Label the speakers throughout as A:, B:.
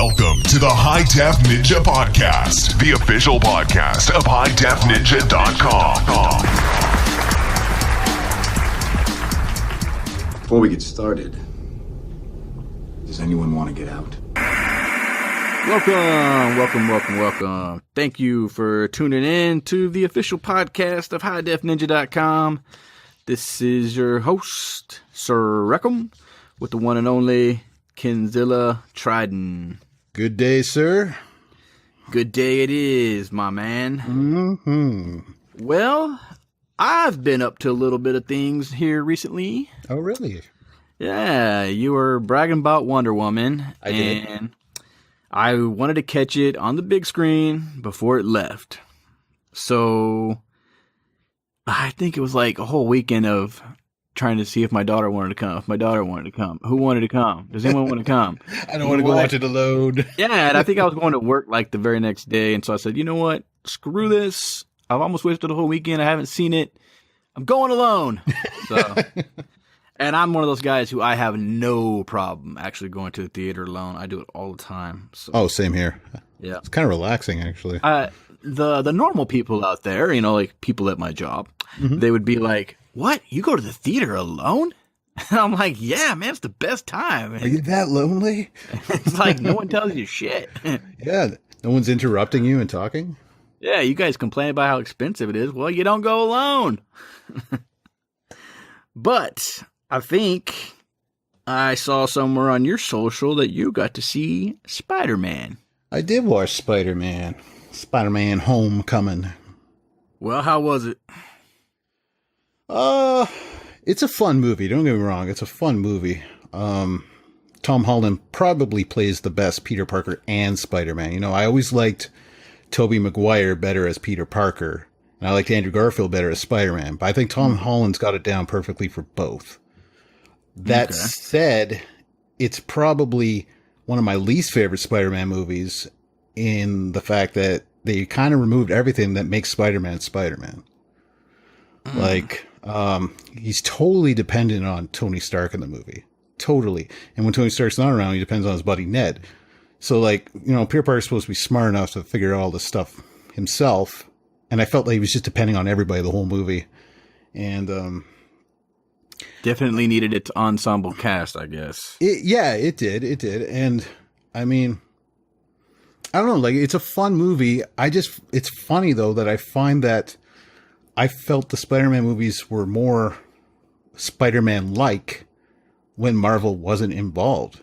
A: Welcome to the High Def Ninja Podcast, the official podcast of hidefninja.com.
B: Before we get started, does anyone want to get out?
C: Welcome. Thank you for tuning in to the official podcast of hidefninja.com. This is your host, Sir Reckham, with the one and only Kenzilla Tridon.
D: Good day, sir.
C: Good day it is, my man.
D: Mm-hmm.
C: Well, I've been up to a little bit of things here recently.
D: Oh, really?
C: Yeah, you were bragging about Wonder Woman.
D: I did.
C: And I wanted to catch it on the big screen before it left. So I think it was like a whole weekend of trying to see if my daughter wanted to come. If my daughter wanted to come. Who wanted to come? Does anyone want to come?
D: I don't want to go watch it alone.
C: Yeah, and I think I was going to work like the very next day. And so I said, you know what? Screw this. I've almost wasted the whole weekend. I haven't seen it. I'm going alone. So, and I'm one of those guys who I have no problem actually going to the theater alone. I do it all the time. So,
D: Oh, same here.
C: yeah.
D: It's kind of relaxing, actually.
C: The normal people out there, you know, like people at my job, they would be like, what? You go to the theater alone? And I'm like, yeah, man, it's the best time.
D: Are you that lonely?
C: It's like no one tells you shit.
D: Yeah. No one's interrupting you and talking?
C: Yeah, you guys complain about how expensive it is. Well, you don't go alone. But I think I saw somewhere on your social that you got to see Spider-Man.
D: I did watch Spider-Man. Spider-Man Homecoming.
C: Well, how was it?
D: It's a fun movie. Don't get me wrong. It's a fun movie. Tom Holland probably plays the best Peter Parker and Spider-Man. You know, I always liked Tobey Maguire better as Peter Parker, and I liked Andrew Garfield better as Spider-Man. But I think Tom Holland's got it down perfectly for both. That said, it's probably one of my least favorite Spider-Man movies in the fact that they kind of removed everything that makes Spider-Man Spider-Man. Like, he's totally dependent on Tony Stark in the movie. Totally. And when Tony Stark's not around, he depends on his buddy Ned. So, like, you know, Peter Parker's supposed to be smart enough to figure out all this stuff himself. And I felt like he was just depending on everybody the whole movie. And,
C: Definitely needed its ensemble cast, I guess.
D: it did. And, I mean, I don't know, like, it's a fun movie. It's funny, though, that I find that I felt the Spider-Man movies were more Spider-Man-like when Marvel wasn't involved.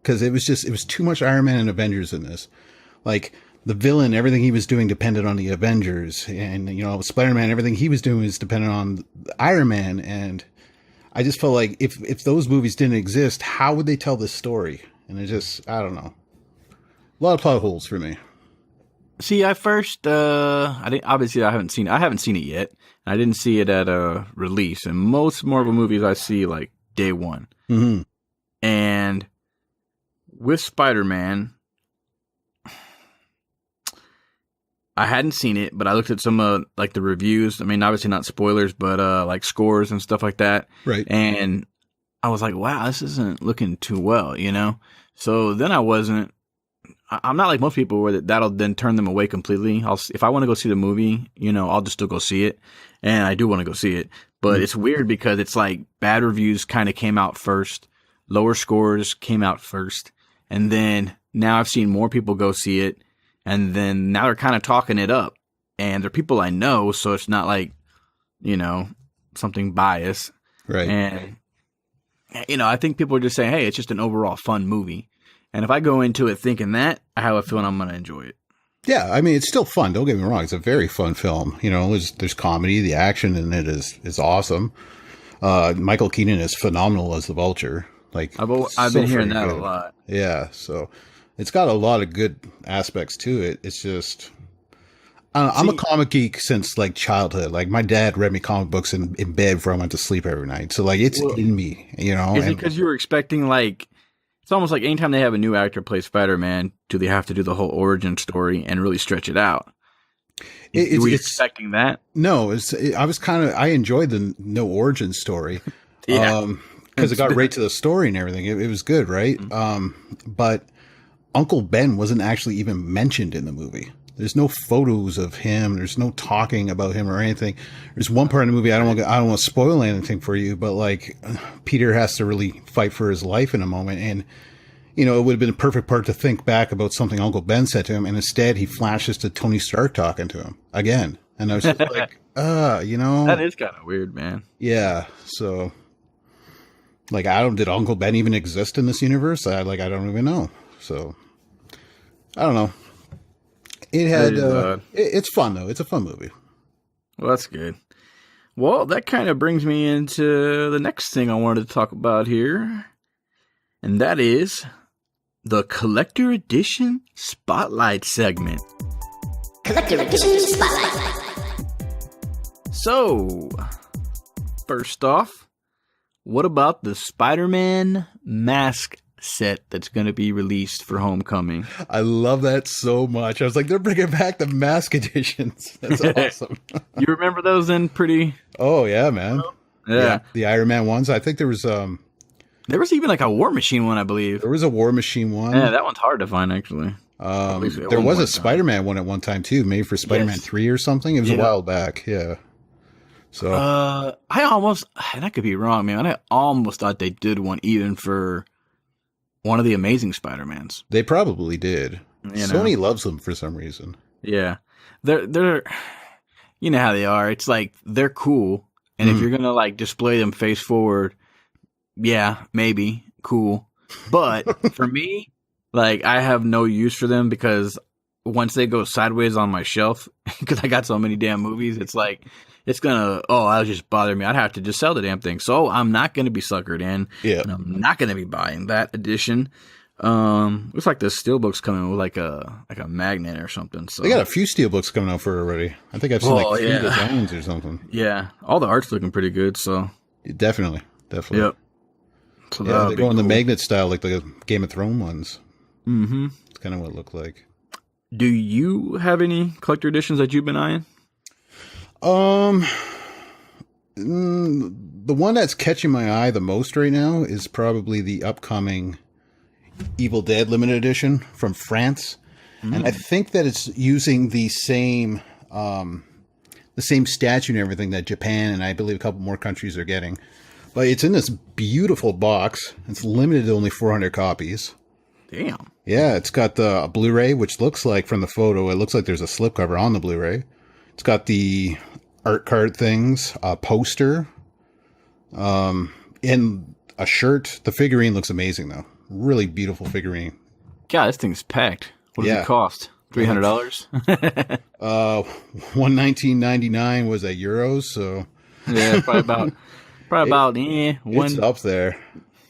D: Because it was too much Iron Man and Avengers in this. Like, the villain, everything he was doing depended on the Avengers. And, you know, Spider-Man, everything he was doing was dependent on Iron Man. And I just felt like if those movies didn't exist, how would they tell this story? And I don't know. A lot of plot holes for me.
C: See, I first, I haven't seen it yet. I didn't see it at a release. And most Marvel movies I see like day one.
D: Mm-hmm.
C: And with Spider-Man, I hadn't seen it, but I looked at some like the reviews. I mean, obviously not spoilers, but like scores and stuff like that.
D: Right.
C: And I was like, wow, this isn't looking too well, you know? So then I'm not like most people where that'll then turn them away completely. If I want to go see the movie, you know, I'll just still go see it. And I do want to go see it. But it's weird because it's like bad reviews kind of came out first. Lower scores came out first. And then now I've seen more people go see it. And then now they're kind of talking it up. And they're people I know. So it's not like, you know, something biased.
D: Right.
C: And, you know, I think people are just saying, hey, it's just an overall fun movie. And if I go into it thinking that, I have a feeling I'm going to enjoy it.
D: Yeah, I mean, it's still fun. Don't get me wrong. It's a very fun film. You know, there's comedy. The action in it is awesome. Michael Keaton is phenomenal as the Vulture. Like,
C: I've been hearing that a lot.
D: Yeah, so it's got a lot of good aspects to it. It's just, I'm a comic geek since like childhood. Like my dad read me comic books in bed before I went to sleep every night. So like it's in me, you know.
C: Is it because you were expecting like? It's almost like anytime they have a new actor play Spider-Man, do they have to do the whole origin story and really stretch it out? Were you expecting that?
D: No, I enjoyed the no origin story.
C: Yeah.
D: Because it got right to the story and everything. It was good, right?
C: Mm-hmm.
D: But Uncle Ben wasn't actually even mentioned in the movie. There's no photos of him. There's no talking about him or anything. There's one part in the movie, I don't want to spoil anything for you, but like Peter has to really fight for his life in a moment. And, you know, it would have been a perfect part to think back about something Uncle Ben said to him. And instead he flashes to Tony Stark talking to him again. And I was just like, you know,
C: that is kind of weird, man.
D: Yeah. So like, did Uncle Ben even exist in this universe? I don't even know. So I don't know. It had, it's fun though. It's a fun movie.
C: Well, that's good. Well, that kind of brings me into the next thing I wanted to talk about here. And that is the Collector Edition Spotlight segment.
E: Collector Edition Spotlight.
C: So, first off, what about the Spider-Man mask set that's going to be released for Homecoming?
D: I love that so much. I was like, they're bringing back the mask editions. That's awesome.
C: You remember those then pretty?
D: Oh, yeah, man.
C: Yeah.
D: The Iron Man ones. I think there was
C: even like a War Machine one, I believe.
D: There was a War Machine one.
C: Yeah, that one's hard to find, actually.
D: There was a Spider-Man one at one time, too, made for Spider-Man 3 or something. It was a while back, yeah. So
C: I almost, and I could be wrong, man, I almost thought they did one even for one of the Amazing Spider-Mans.
D: They probably did. Sony loves them for some reason.
C: Yeah. They're, you know how they are. It's like, they're cool. And if you're going to like display them face forward, yeah, maybe cool. But for me, like I have no use for them because once they go sideways on my shelf, because I got so many damn movies, it's like, it's gonna, that'll just bother me. I'd have to just sell the damn thing. So I'm not gonna be suckered in.
D: Yeah.
C: And I'm not gonna be buying that edition. Looks like the SteelBook's coming with like a magnet or something. So
D: they got a few SteelBooks coming out for it already. I think I've seen like 3 designs or something.
C: Yeah. All the art's looking pretty good, so
D: Definitely.
C: Yep. So
D: they're going the magnet style like the Game of Thrones ones.
C: Mm-hmm.
D: It's kind of what it looked like.
C: Do you have any collector editions that you've been eyeing?
D: The one that's catching my eye the most right now is probably the upcoming Evil Dead limited edition from France. And I think that it's using the same statue and everything that Japan and I believe a couple more countries are getting. But it's in this beautiful box. It's limited to only 400 copies.
C: Damn.
D: Yeah, it's got the Blu-ray, which looks like from the photo, it looks like there's a slipcover on the Blu-ray. It's got the art card things, a poster, and a shirt. The figurine looks amazing, though. Really beautiful figurine.
C: God, this thing's packed. What does it cost? $300?
D: $119.99 was at Euros, so
C: yeah, probably about
D: it's up there.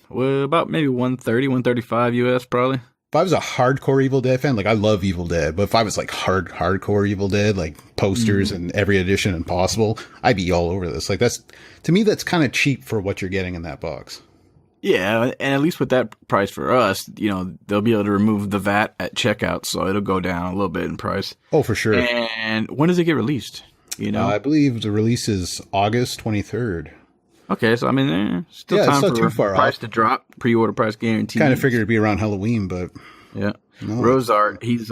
C: Well, about maybe 130, 135 US probably.
D: If I was a hardcore Evil Dead fan, like I love Evil Dead, but if I was like hardcore Evil Dead, like posters and every edition and possible, I'd be all over this. Like to me, that's kind of cheap for what you're getting in that box.
C: Yeah, and at least with that price for us, you know, they'll be able to remove the VAT at checkout, so it'll go down a little bit in price.
D: Oh, for sure.
C: And when does it get released? You know,
D: I believe the release is August 23rd.
C: Okay, so I mean, still
D: it's
C: time
D: not
C: for
D: too far
C: price
D: off.
C: To drop, pre-order price guarantee.
D: Kind of figured it'd be around Halloween, but
C: yeah.
D: No.
C: Rosart, he's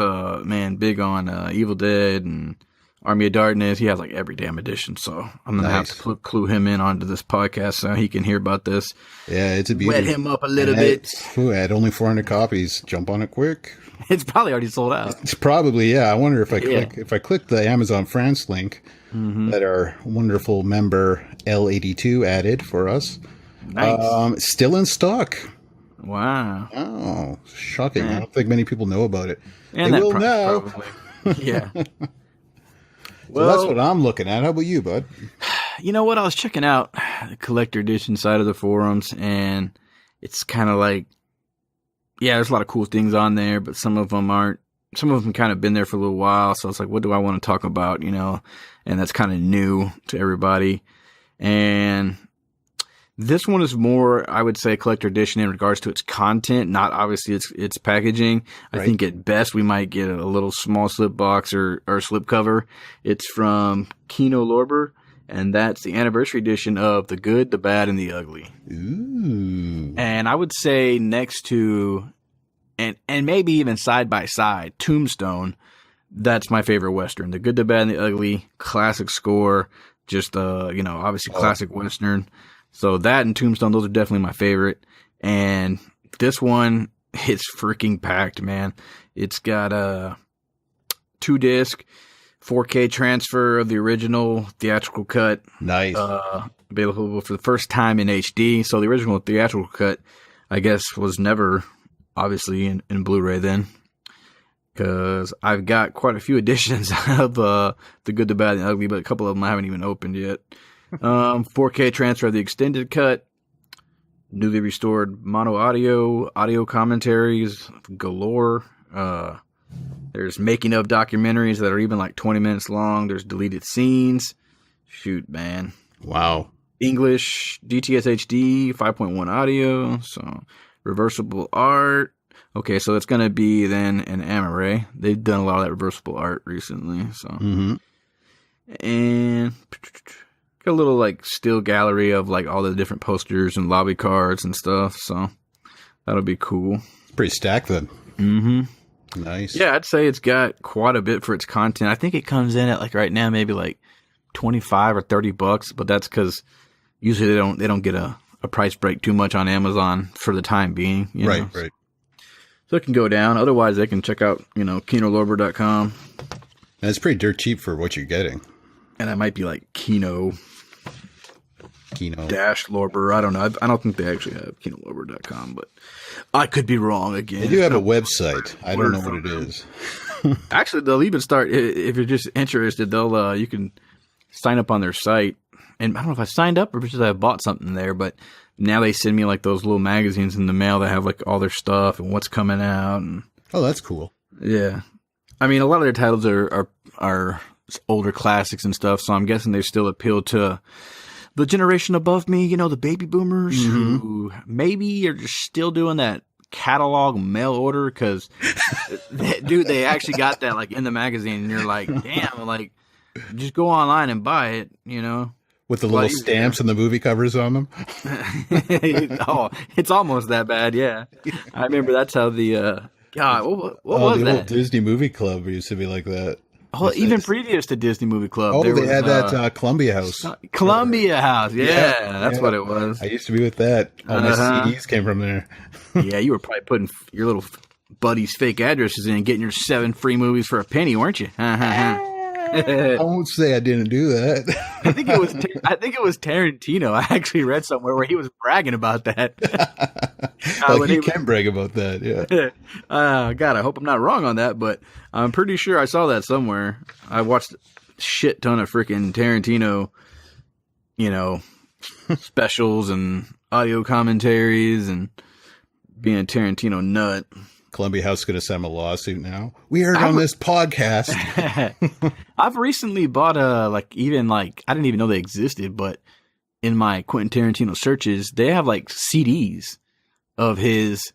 C: big on Evil Dead and Army of Darkness. He has like every damn edition, so I'm gonna have to clue him in onto this podcast so he can hear about this.
D: Yeah, it's a beauty.
C: Wet him up a little bit.
D: At only 400 copies, jump on it quick.
C: It's probably already sold out.
D: It's probably, yeah. I wonder if I click the Amazon France link that our wonderful member L82 added for us.
C: Nice.
D: Still in stock.
C: Wow.
D: Oh, shocking. I don't think many people know about it.
C: And
D: they will now.
C: Probably. Yeah.
D: Well, that's what I'm looking at. How about you, bud?
C: You know what? I was checking out the collector edition side of the forums, and it's kind of like, yeah, there's a lot of cool things on there, but some of them aren't. Some of them kind of been there for a little while, so it's like, what do I want to talk about, you know? And that's kind of new to everybody. And this one is more, I would say, collector edition in regards to its content, not obviously its packaging. I think at best we might get a little small slip box or slip cover. It's from Kino Lorber, and that's the anniversary edition of The Good, the Bad, and the Ugly.
D: Ooh.
C: And I would say next to and maybe even side by side, Tombstone. That's my favorite Western. The Good, the Bad, and the Ugly, classic score, just, obviously classic Western. So that and Tombstone, those are definitely my favorite. And this one, it's freaking packed, man. It's got a 2-disc, 4K transfer of the original theatrical cut.
D: Nice.
C: Available for the first time in HD. So the original theatrical cut, I guess, was never obviously in Blu-ray then. Because I've got quite a few editions of The Good, the Bad, and the Ugly, but a couple of them I haven't even opened yet. 4K transfer of the extended cut. Newly restored mono audio commentaries galore. There's making of documentaries that are even like 20 minutes long. There's deleted scenes. Shoot, man.
D: Wow.
C: English, DTS HD, 5.1 audio. So reversible art. Okay, so it's going to be then an Amaray. They've done a lot of that reversible art recently. So, And got a little like still gallery of like all the different posters and lobby cards and stuff. So that'll be cool.
D: It's pretty stacked then.
C: Mm-hmm.
D: Nice.
C: Yeah, I'd say it's got quite a bit for its content. I think it comes in at like right now maybe like $25 or $30, but that's because usually they don't get a price break too much on Amazon for the time being.
D: Right.
C: So it can go down. Otherwise, they can check out KinoLorber.com.
D: And it's pretty dirt cheap for what you're getting.
C: And that might be like Kino
D: dash
C: Lorber. I don't know. I don't think they actually have KinoLorber.com, but I could be wrong again.
D: They do have a website. I don't know what it is.
C: Actually, they'll even start, if you're just interested, you can sign up on their site. And I don't know if I signed up or because I bought something there, but now they send me like those little magazines in the mail that have like all their stuff and what's coming out. And
D: oh, that's cool.
C: Yeah. I mean, a lot of their titles are older classics and stuff, so I'm guessing they still appeal to the generation above me, the baby boomers who maybe are just still doing that catalog mail order because, dude, they actually got that like in the magazine and you're like, damn, like just go online and buy it,
D: With the little stamps and the movie covers on them?
C: Oh, it's almost that bad, yeah. I remember that's how the, God, what was
D: the
C: that?
D: old Disney Movie Club used to be like that.
C: Oh, even previous to Disney Movie Club.
D: Oh, they had that Columbia House.
C: Columbia House, that's what it was.
D: I used to be with that. All my CDs came from there.
C: Yeah, you were probably putting your little buddy's fake addresses in and getting your 7 free movies for a penny, weren't you?
D: I won't say I didn't do that.
C: I think it was Tarantino. I actually read somewhere where he was bragging about that.
D: You can brag about that, yeah.
C: God, I hope I'm not wrong on that, but I'm pretty sure I saw that somewhere. I watched a shit ton of freaking Tarantino, specials and audio commentaries and being a Tarantino nut.
D: Columbia House is going to send a lawsuit now. We heard on this podcast.
C: I've recently bought I didn't even know they existed, but in my Quentin Tarantino searches, they have like CDs of his,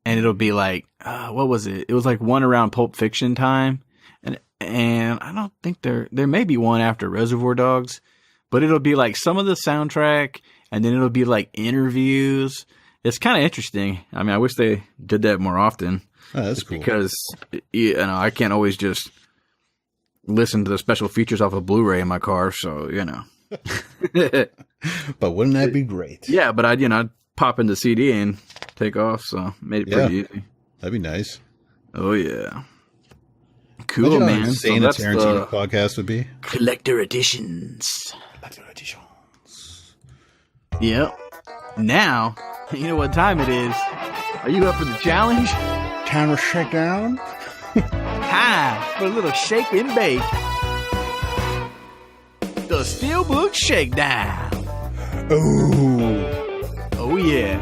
C: and it'll be like, what was it? It was like one around Pulp Fiction time, and I don't think there may be one after Reservoir Dogs, but it'll be like some of the soundtrack, and then it'll be like interviews. It's kind of interesting. I mean, I wish they did that more often.
D: Oh, that's cool.
C: Because, I can't always just listen to the special features off of Blu-ray in my car, so,
D: But wouldn't that be great?
C: Yeah, but I'd pop in the CD and take off, so made it pretty easy.
D: That'd be nice.
C: Oh, yeah. Cool, man.
D: Insane so that's the Tarantino podcast would be.
C: Collector editions. Yep. Now... You know what time it is. Are you up for the challenge?
D: Time to shake down?
C: Time for a little shake and bake. The SteelBook Shakedown. Oh, yeah.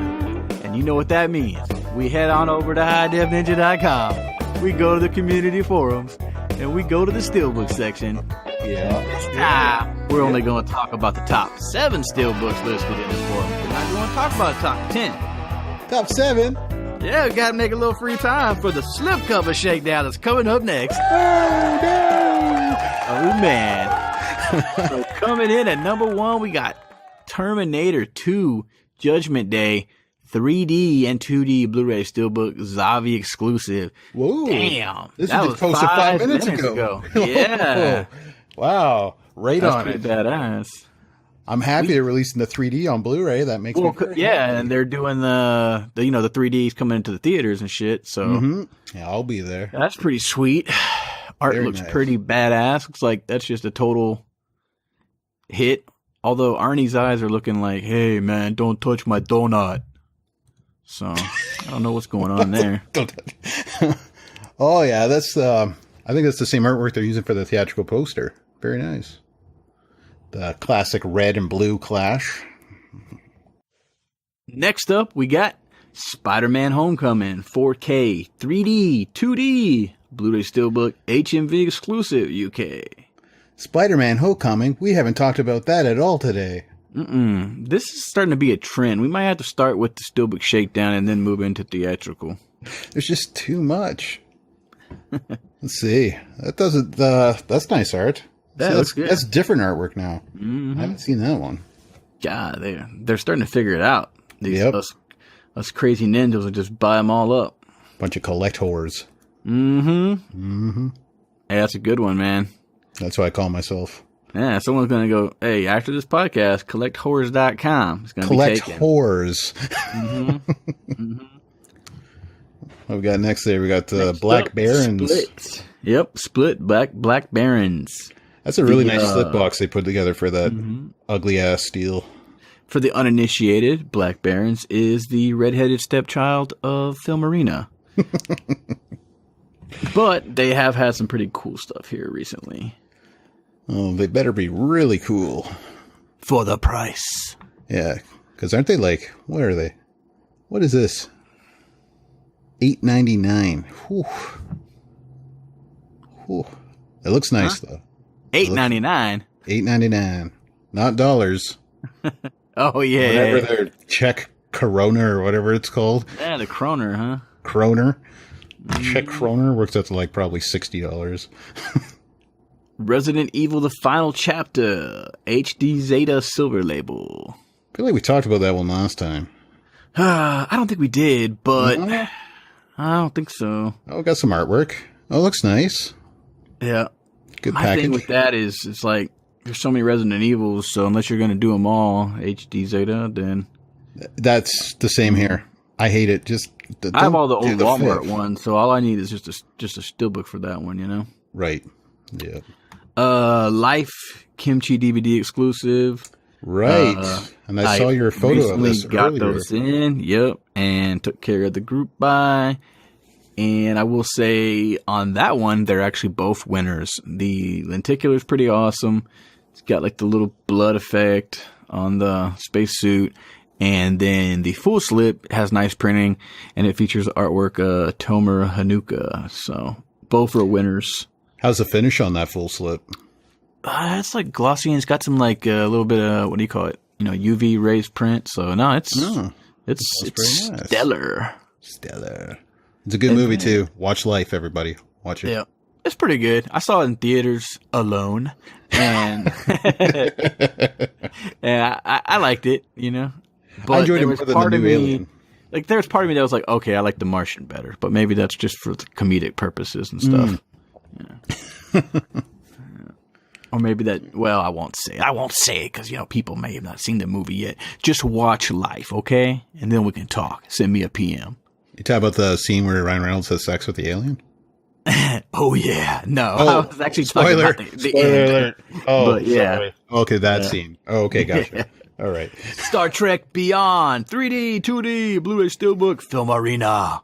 C: And you know what that means. We head on over to hidefninja.com. We go to the community forums. And we go to the SteelBook section.
D: Yeah.
C: This time, we're only going to talk about the top 7 SteelBooks listed in the forum. We're not going to talk about the top 10.
D: Top 7?
C: Yeah, we got to make a little free time for the Slipcover Shakedown that's coming up next.
D: Oh, no!
C: Oh, man. So coming in at number 1, we got Terminator 2 Judgment Day 3D and 2D Blu-ray Steelbook Zavi exclusive.
D: Whoa.
C: Damn.
D: This
C: that
D: was
C: was
D: posted 5 minutes
C: minutes
D: ago.
C: Yeah.
D: Wow. Right
C: That's
D: on
C: pretty
D: it.
C: badass.
D: I'm happy they're releasing the 3D on Blu-ray. That makes me very happy.
C: and they're doing the 3Ds coming into the theaters and shit. So
D: Yeah, I'll be there.
C: that's pretty sweet. Art
D: Very
C: looks
D: nice.
C: pretty badass. Looks like that's just a total hit. Although Arnie's eyes are looking like, hey man, don't touch my donut. So I don't know what's going on there.
D: Oh yeah, that's I think that's the same artwork they're using for the theatrical poster. Very nice. The classic red and blue clash.
C: Next up, we got Spider-Man Homecoming 4K 3D 2D Blu-ray Steelbook HMV exclusive UK.
D: Spider-Man Homecoming. We haven't talked about that at all today.
C: This is starting to be a trend. We might have to start with the SteelBook Shakedown and then move into theatrical.
D: There's just too much. Let's see. That doesn't. That's nice art.
C: That
D: See,
C: looks good.
D: That's different artwork now. I haven't seen that one.
C: God, they're starting to figure it out. These
D: Yep.
C: us crazy ninjas will just buy them all up.
D: Bunch of collectors.
C: Hey, that's a good one, man.
D: That's what I call myself.
C: Yeah, someone's going to go, hey, after this podcast, collecthorrors.com. It's going to be
D: Collect
C: taken.
D: whores. What we got next there? We got Black
C: Up,
D: Barons.
C: Split. Yep, Split Black Barons.
D: That's a really nice slip box they put together for that ugly ass steel.
C: For the uninitiated, Black Barons is the redheaded stepchild of Film Arena. But they have had some pretty cool stuff here recently.
D: Oh, they better be really cool.
C: For the price.
D: Yeah, because aren't they like, what are they? What is this? $8.99. Whew. Whew. It looks nice though.
C: $8.99.
D: $8.99, not dollars.
C: Oh yeah.
D: Whatever their Czech Corona or whatever it's called.
C: Yeah, the Kroner, huh?
D: Kroner. Czech Kroner works out to like probably $60.
C: Resident Evil: The Final Chapter, HD Zeta Silver Label.
D: I feel like we talked about that one last time.
C: I don't think we did, but
D: No?
C: I don't think so.
D: Oh, got some artwork. Oh, looks nice.
C: Yeah.
D: Good
C: My
D: package.
C: thing with that is, it's like, there's so many Resident Evils, so unless you're going to do them all HD Zeta, then...
D: That's the same here. I hate it. Just
C: I have all the
D: don't
C: old
D: do
C: Walmart
D: fifth.
C: ones, so all I need is just a steelbook for that one, you know?
D: Right. Yeah.
C: Life Kimchi DVD exclusive.
D: Right. And I saw your photo of this
C: got
D: earlier.
C: those in, yep, and took care of the group buy. And I will say on that one, they're actually both winners. The lenticular is pretty awesome. It's got like the little blood effect on the spacesuit. And then the full slip has nice printing, and it features artwork Tomer Hanuka. So both are winners.
D: How's the finish on that full slip?
C: It's like glossy, and it's got some like a little bit of, what do you call it? You know, UV rays print. So no, it's
D: very nice.
C: stellar.
D: Stellar. It's a good movie too. Watch Life, everybody. Watch it.
C: Yeah, it's pretty good. I saw it in theaters alone, and and I liked it. You know, but
D: I enjoyed it
C: there
D: more
C: was
D: than the
C: part of
D: new
C: me,
D: Alien.
C: like there was part of me that was like, okay, I like The Martian better, but maybe that's just for the comedic purposes and stuff. Yeah. Or maybe that, well, I won't say it because, you know, people may have not seen the movie yet. Just watch Life, okay? And then we can talk. Send me a PM.
D: You talk about the scene where Ryan Reynolds has sex with the alien?
C: Oh, yeah. No, I was actually talking
D: spoiler.
C: about the
D: Spoiler
C: end.
D: alert. Oh,
C: But, yeah.
D: sorry. Okay, that scene. Oh, okay, gotcha. All right.
C: Star Trek Beyond, 3D, 2D, Blu-ray Steelbook, Film Arena.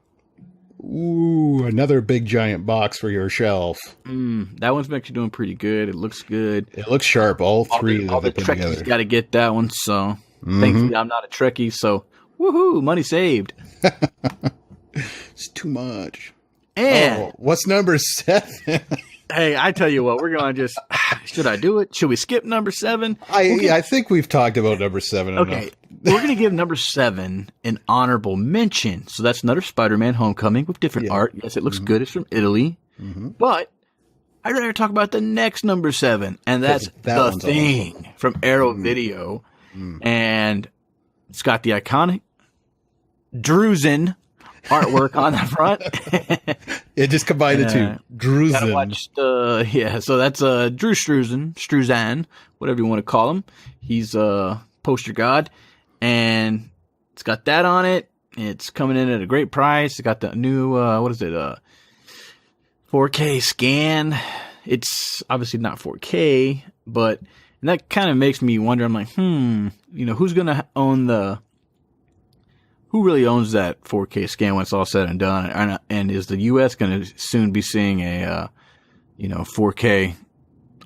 D: Ooh, another big giant box for your shelf.
C: That one's actually doing pretty good. It looks good.
D: It looks sharp, all three
C: All
D: that
C: the
D: they put
C: Trekkies
D: together.
C: got to get that one, so thankfully I'm not a Trekkie, so woohoo, money saved.
D: It's too much.
C: And
D: Oh, what's number 7?
C: hey, I tell you what, we're going to just, should I do it? Should we skip number 7?
D: I think we've talked about number 7
C: Okay,
D: enough.
C: we're going to give number 7 an honorable mention. So that's another Spider-Man Homecoming with different art. Yes, it looks good. It's from Italy. But I'd rather talk about the next number 7, and that's
D: That
C: The
D: one's
C: Thing from Arrow Video. And it's got the iconic Drusen artwork on the front.
D: It just combined the two. Drusen.
C: Gotta watch so that's Drew Struzan, whatever you want to call him. He's poster god, and it's got that on it. It's coming in at a great price. It's got the new 4K scan. It's obviously not 4K, but and that kind of makes me wonder. I'm like, who's gonna own who really owns that 4K scan when it's all said and done? And is the U.S. going to soon be seeing a, 4K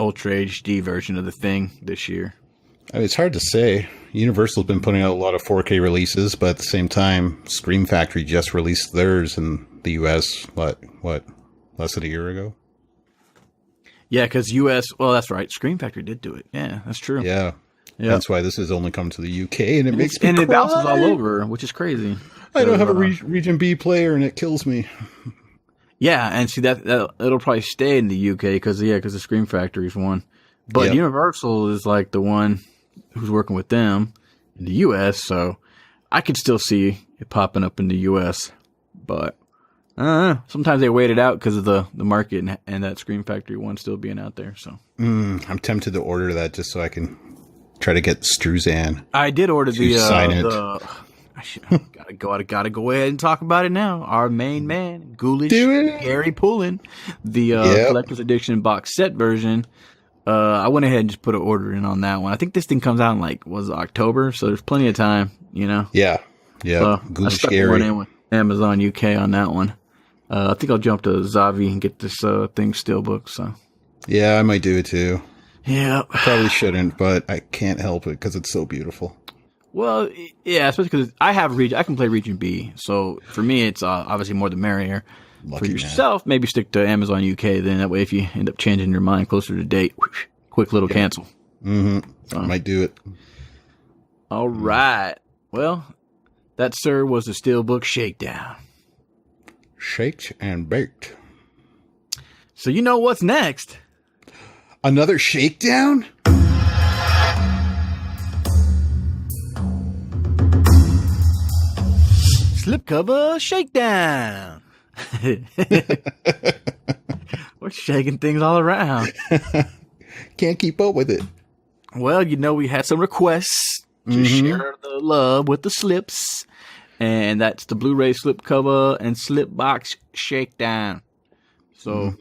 C: Ultra HD version of the thing this year?
D: I mean, it's hard to say. Universal's been putting out a lot of 4K releases, but at the same time, Scream Factory just released theirs in the U.S. What, less than a year ago?
C: Yeah, because U.S. Well, that's right. Scream Factory did do it. Yeah, that's true.
D: Yeah. Yep. That's why this has only come to the UK, and it makes me
C: and
D: cry.
C: It bounces all over, which is crazy.
D: I don't have a Region B player, and it kills me.
C: Yeah, and see that it'll probably stay in the UK because the Scream Factory is one, but Universal is like the one who's working with them in the US, so I could still see it popping up in the US, but sometimes they wait it out because of the market and that Scream Factory one still being out there. So
D: I'm tempted to order that just so I can try to get Struzan.
C: I did order
D: sign it.
C: Gotta go ahead and talk about it now. Our main man, Ghoulish Gary Pullen, the collector's edition box set version. I went ahead and just put an order in on that one. I think this thing comes out in October, so there's plenty of time,
D: Yeah.
C: Ghoulish Gary. In with Amazon UK on that one. I think I'll jump to Zavi and get this thing SteelBook. So
D: yeah, I might do it too.
C: Yeah,
D: I probably shouldn't, but I can't help it because it's so beautiful.
C: Well, yeah, especially because I can play Region B, so for me, it's obviously more the merrier.
D: Lucky
C: for yourself, maybe stick to Amazon UK. Then that way, if you end up changing your mind closer to date, quick little cancel.
D: Mm-hmm. So. Might do it.
C: All right. Well, that, sir, was the SteelBook Shakedown.
D: Shaked and baked.
C: So you know what's next?
D: Another shakedown?
C: Slipcover Shakedown. We're shaking things all around.
D: Can't keep up with it.
C: Well, we had some requests to share the love with the slips. And that's the Blu-ray slipcover and slipbox shakedown. So,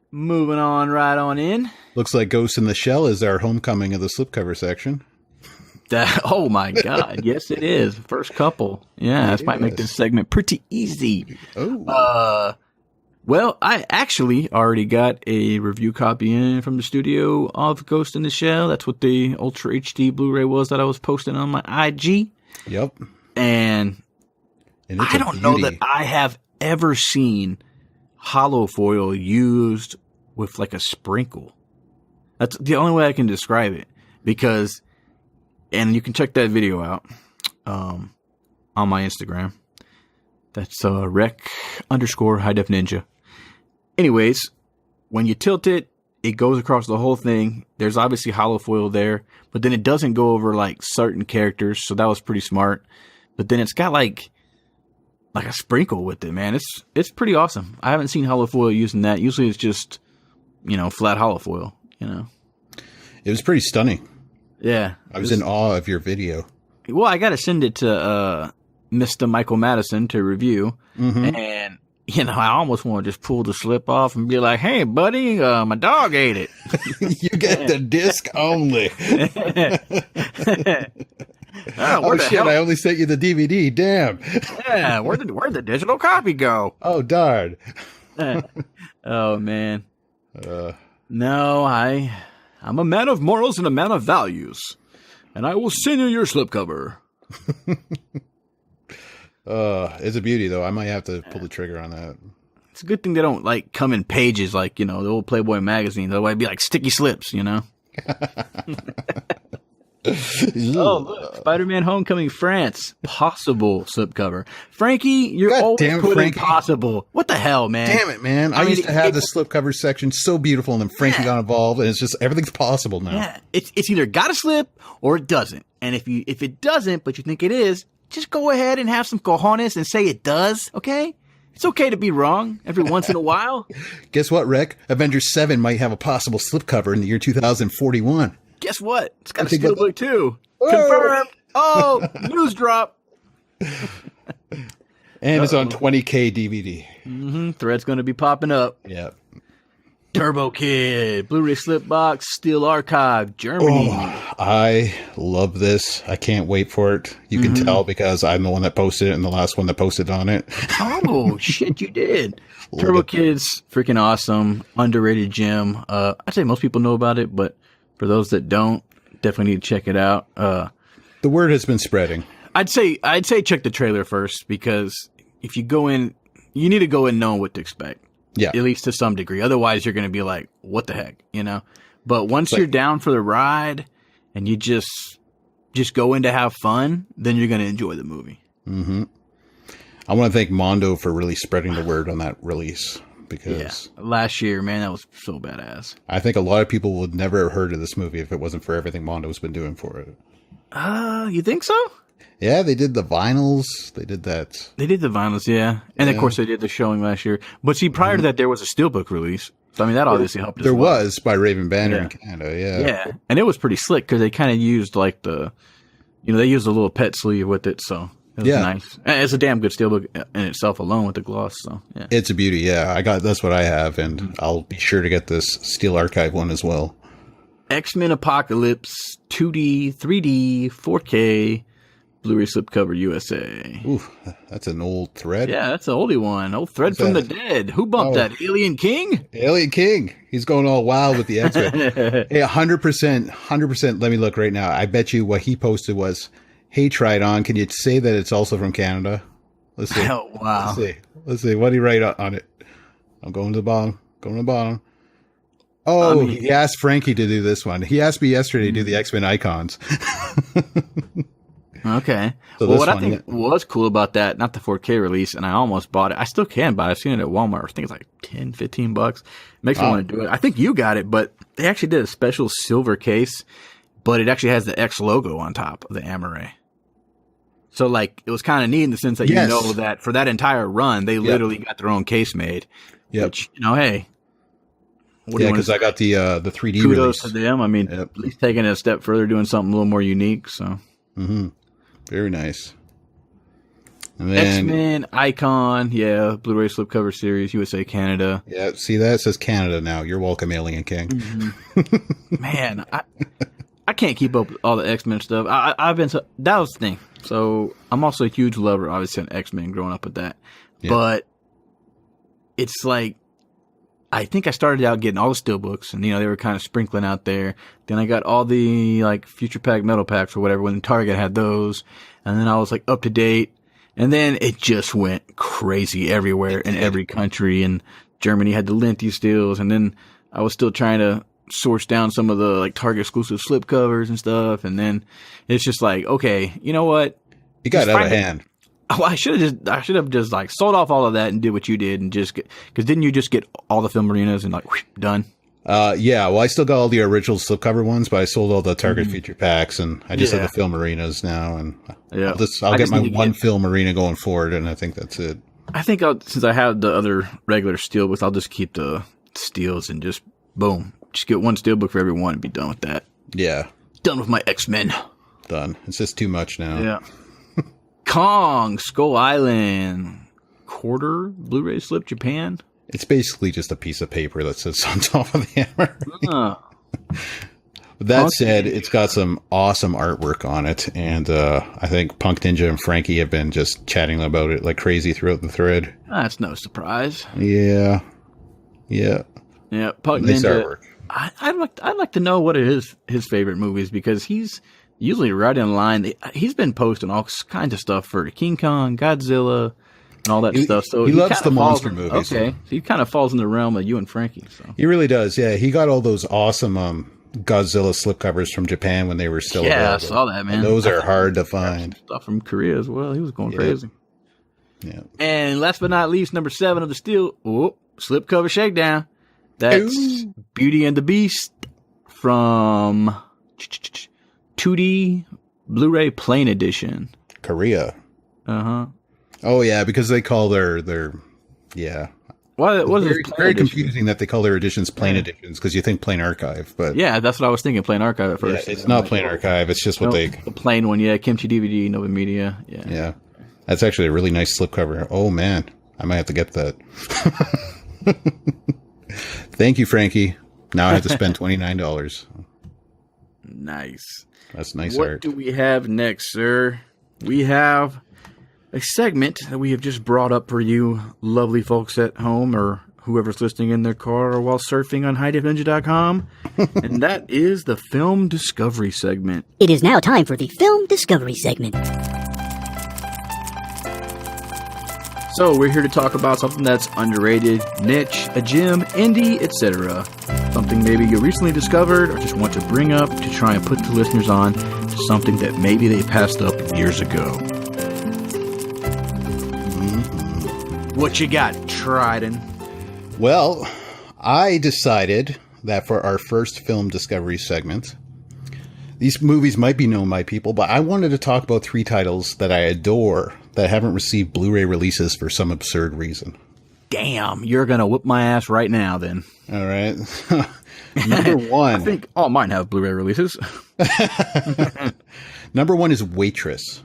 C: moving on right on in.
D: Looks like Ghost in the Shell is our homecoming of the slipcover section.
C: Oh my God. Yes, it is. First couple. Yeah, this might make this segment pretty easy.
D: Oh.
C: Well, I actually already got a review copy in from the studio of Ghost in the Shell. That's what the Ultra HD Blu-ray was that I was posting on my IG.
D: Yep.
C: And I don't know that I have ever seen hollow foil used with like a sprinkle. That's the only way I can describe it, because, and you can check that video out on my Instagram. That's rec_hidefninja. Anyways, when you tilt it, it goes across the whole thing. There's obviously hollow foil there, but then it doesn't go over like certain characters, so that was pretty smart. But then it's got like a sprinkle with it, man. It's pretty awesome. I haven't seen hollow foil using that. Usually it's just, flat hollow foil,
D: It was pretty stunning.
C: Yeah.
D: I was in awe of your video.
C: Well, I got to send it to Mr. Michael Madison to review. Mm-hmm. And, I almost want to just pull the slip off and be like, hey, buddy, my dog ate it.
D: You get the disc only.
C: Oh
D: shit, I only sent you the DVD. Damn.
C: Yeah, where'd the digital copy go?
D: Oh, darn.
C: Oh, man. No, I'm a man of morals and a man of values. And I will send you your slipcover.
D: It's a beauty, though. I might have to pull the trigger on that.
C: It's a good thing they don't, come in pages like, the old Playboy magazine. Otherwise, it'd be like sticky slips, Oh, look, Spiderman Homecoming France, possible slipcover. Frankie, you're always putting possible. What the hell, man?
D: Damn it, man. I used to have the slipcover section so beautiful, and then Frankie got involved, and it's just, everything's possible now.
C: Yeah, it's either got to slip or it doesn't. And if it doesn't, but you think it is, just go ahead and have some cojones and say it does, okay? It's okay to be wrong every once in a while.
D: Guess what, Rick? Avengers 7 might have a possible slipcover in the year 2041.
C: Guess what? It's got a
D: think
C: SteelBook too.
D: Oh.
C: Confirmed. Oh, news drop.
D: And it's on 20K DVD.
C: Thread's going to be popping up.
D: Yeah.
C: Turbo Kid, Blu-ray Slipbox, Steel Archive, Germany.
D: Oh, I love this. I can't wait for it. You can tell because I'm the one that posted it and the last one that posted on it.
C: Oh, shit, you did. Turbo Kid's freaking awesome. Underrated gem. I'd say most people know about it, but for those that don't, definitely need to check it out.
D: The word has been spreading.
C: I'd say check the trailer first, because if you go in, you need to go in knowing what to expect.
D: Yeah.
C: At least to some degree. Otherwise, you're going to be like, what the heck, you know? But once you're down for the ride and you just go in to have fun, then you're going to enjoy the movie.
D: Mm-hmm. I want to thank Mondo for really spreading the word on that release, because
C: last year, man, that was so badass.
D: I think a lot of people would never have heard of this movie if it wasn't for everything Mondo's been doing for it.
C: You think so?
D: Yeah, they did the vinyls. They did that.
C: They did the vinyls, yeah. And of course they did the showing last year. But see, prior to that, there was a SteelBook release. So, I mean, that obviously helped as well.
D: There was by Raven Banner in Canada,
C: Yeah. And it was pretty slick because they kind of used like they used a little pet sleeve with it. So it was nice. And it's a damn good SteelBook in itself alone with the gloss. So, yeah.
D: It's a beauty, yeah. That's what I have. And I'll be sure to get this Steel Archive one as well.
C: X-Men Apocalypse, 2D, 3D, 4K, Blu-ray Slipcover USA.
D: Ooh, that's an old thread.
C: Yeah, that's an oldie one. Old thread from the dead. Who bumped that? Alien King?
D: Alien King. He's going all wild with the X-Men. Hey, 100%. Let me look right now. I bet you what he posted was, hey, Tridon, can you say that it's also from Canada? Let's see.
C: Oh, wow.
D: Let's see. What did he write on it? I'm going to the bottom. Oh, he asked Frankie to do this one. He asked me yesterday to do the X-Men icons.
C: Okay.
D: So
C: well, what I think was cool about that, not the 4K release, and I almost bought it. I still can buy it. I've seen it at Walmart. I think it's like $10, $15. Makes me want to do it. I think you got it, but they actually did a special silver case, but it actually has the X logo on top of the Amaray. So, like, it was kind of neat in the sense that you know that for that entire run, they literally got their own case made. Yeah. Which, hey.
D: Yeah, because I got the 3D
C: Kudos
D: release.
C: to them. I mean, at least taking it a step further, doing something a little more unique. So,
D: very nice. And then
C: X-Men Icon, Blu-ray Slipcover Series, USA, Canada.
D: Yeah, see that? It says Canada now. You're welcome, Alien King.
C: Man, I can't keep up with all the X-Men stuff. That was the thing. So I'm also a huge lover, obviously, on X-Men, growing up with that. Yeah. But it's like, I think I started out getting all the SteelBooks, and, they were kind of sprinkling out there. Then I got all the, Future Pack Metal Packs or whatever when Target had those. And then I was, up to date. And then it just went crazy everywhere in every country. And Germany had the Linty steels. And then I was still trying to source down some of the, Target exclusive slipcovers and stuff. And then it's just okay, you know what?
D: You got out of hand.
C: Oh, I should have just sold off all of that and did what you did and because didn't you just get all the film arenas and done?
D: Yeah. Well, I still got all the original slipcover ones, but I sold all the Target feature packs, and I just have the film arenas now, and I'll get my one film arena going forward, and I think that's it.
C: I think since I have the other regular SteelBooks, I'll just keep the steels and just boom, just get one SteelBook for every one and be done with that.
D: Yeah.
C: Done with my X-Men.
D: Done. It's just too much now.
C: Yeah. Kong, Skull Island, quarter, Blu-ray slip, Japan.
D: It's basically just a piece of paper that sits on top of the hammer. That said, it's got some awesome artwork on it, and I think Punk Ninja and Frankie have been just chatting about it like crazy throughout the thread.
C: That's no surprise.
D: Yeah.
C: Punk
D: nice
C: Ninja.
D: Artwork.
C: I'd like to know what his favorite movies, because he's usually right in line. He's been posting all kinds of stuff for King Kong, Godzilla, and all that stuff. So
D: he loves the monster movies.
C: Okay, so he kind of falls in the realm of you and Frankie. So
D: he really does. Yeah, he got all those awesome Godzilla slipcovers from Japan when they were still available.
C: I saw that, man.
D: And those are hard to find.
C: Stuff from Korea as well. He was going crazy.
D: Yeah.
C: And last but not least, number 7 of the Slipcover Shakedown. That's Beauty and the Beast from 2D Blu-ray Plain Edition.
D: Korea.
C: Uh-huh.
D: Oh, yeah, because they call their yeah.
C: Well, what is
D: It's very confusing that they call their editions plain editions because you think plain archive, but
C: yeah, that's what I was thinking. Plain archive at first.
D: yeah, it's not plain archive. It's just what they
C: the plain one. Yeah, Kimchi DVD, Nova Media. Yeah.
D: Yeah, that's actually a really nice slipcover. Oh man, I might have to get that. Thank you, Frankie. Now I have to spend $29.
C: Nice.
D: That's nice
C: What
D: art.
C: do we have next, sir? We have a segment that we have just brought up for you lovely folks at home or whoever's listening in their car or while surfing on hidefninja.com. And that is the film discovery segment.
E: It is now time for the film discovery segment.
C: So we're here to talk about something that's underrated, niche, a gem, indie, etc. Something maybe you recently discovered or just want to bring up to try and put the listeners on to something that maybe they passed up years ago. What you got, Tridon?
D: Well, I decided that for our first film discovery segment, these movies might be known by people, but I wanted to talk about 3 titles that I adore that haven't received Blu-ray releases for some absurd reason.
C: Damn, you're going to whip my ass right now then.
D: All right. Number 1.
C: I think all mine have Blu-ray releases.
D: Number 1 is Waitress.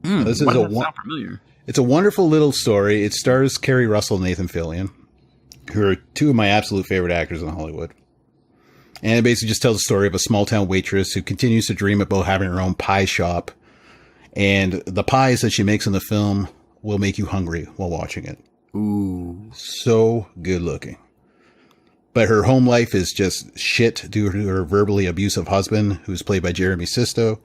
D: This is
C: Why does that sound familiar?
D: It's a wonderful little story. It stars Kerry Russell and Nathan Fillion, who are 2 of my absolute favorite actors in Hollywood. And it basically just tells the story of a small-town waitress who continues to dream about having her own pie shop. And the pies that she makes in the film will make you hungry while watching it.
C: Ooh.
D: So good looking. But her home life is just shit due to her verbally abusive husband, who's played by Jeremy Sisto.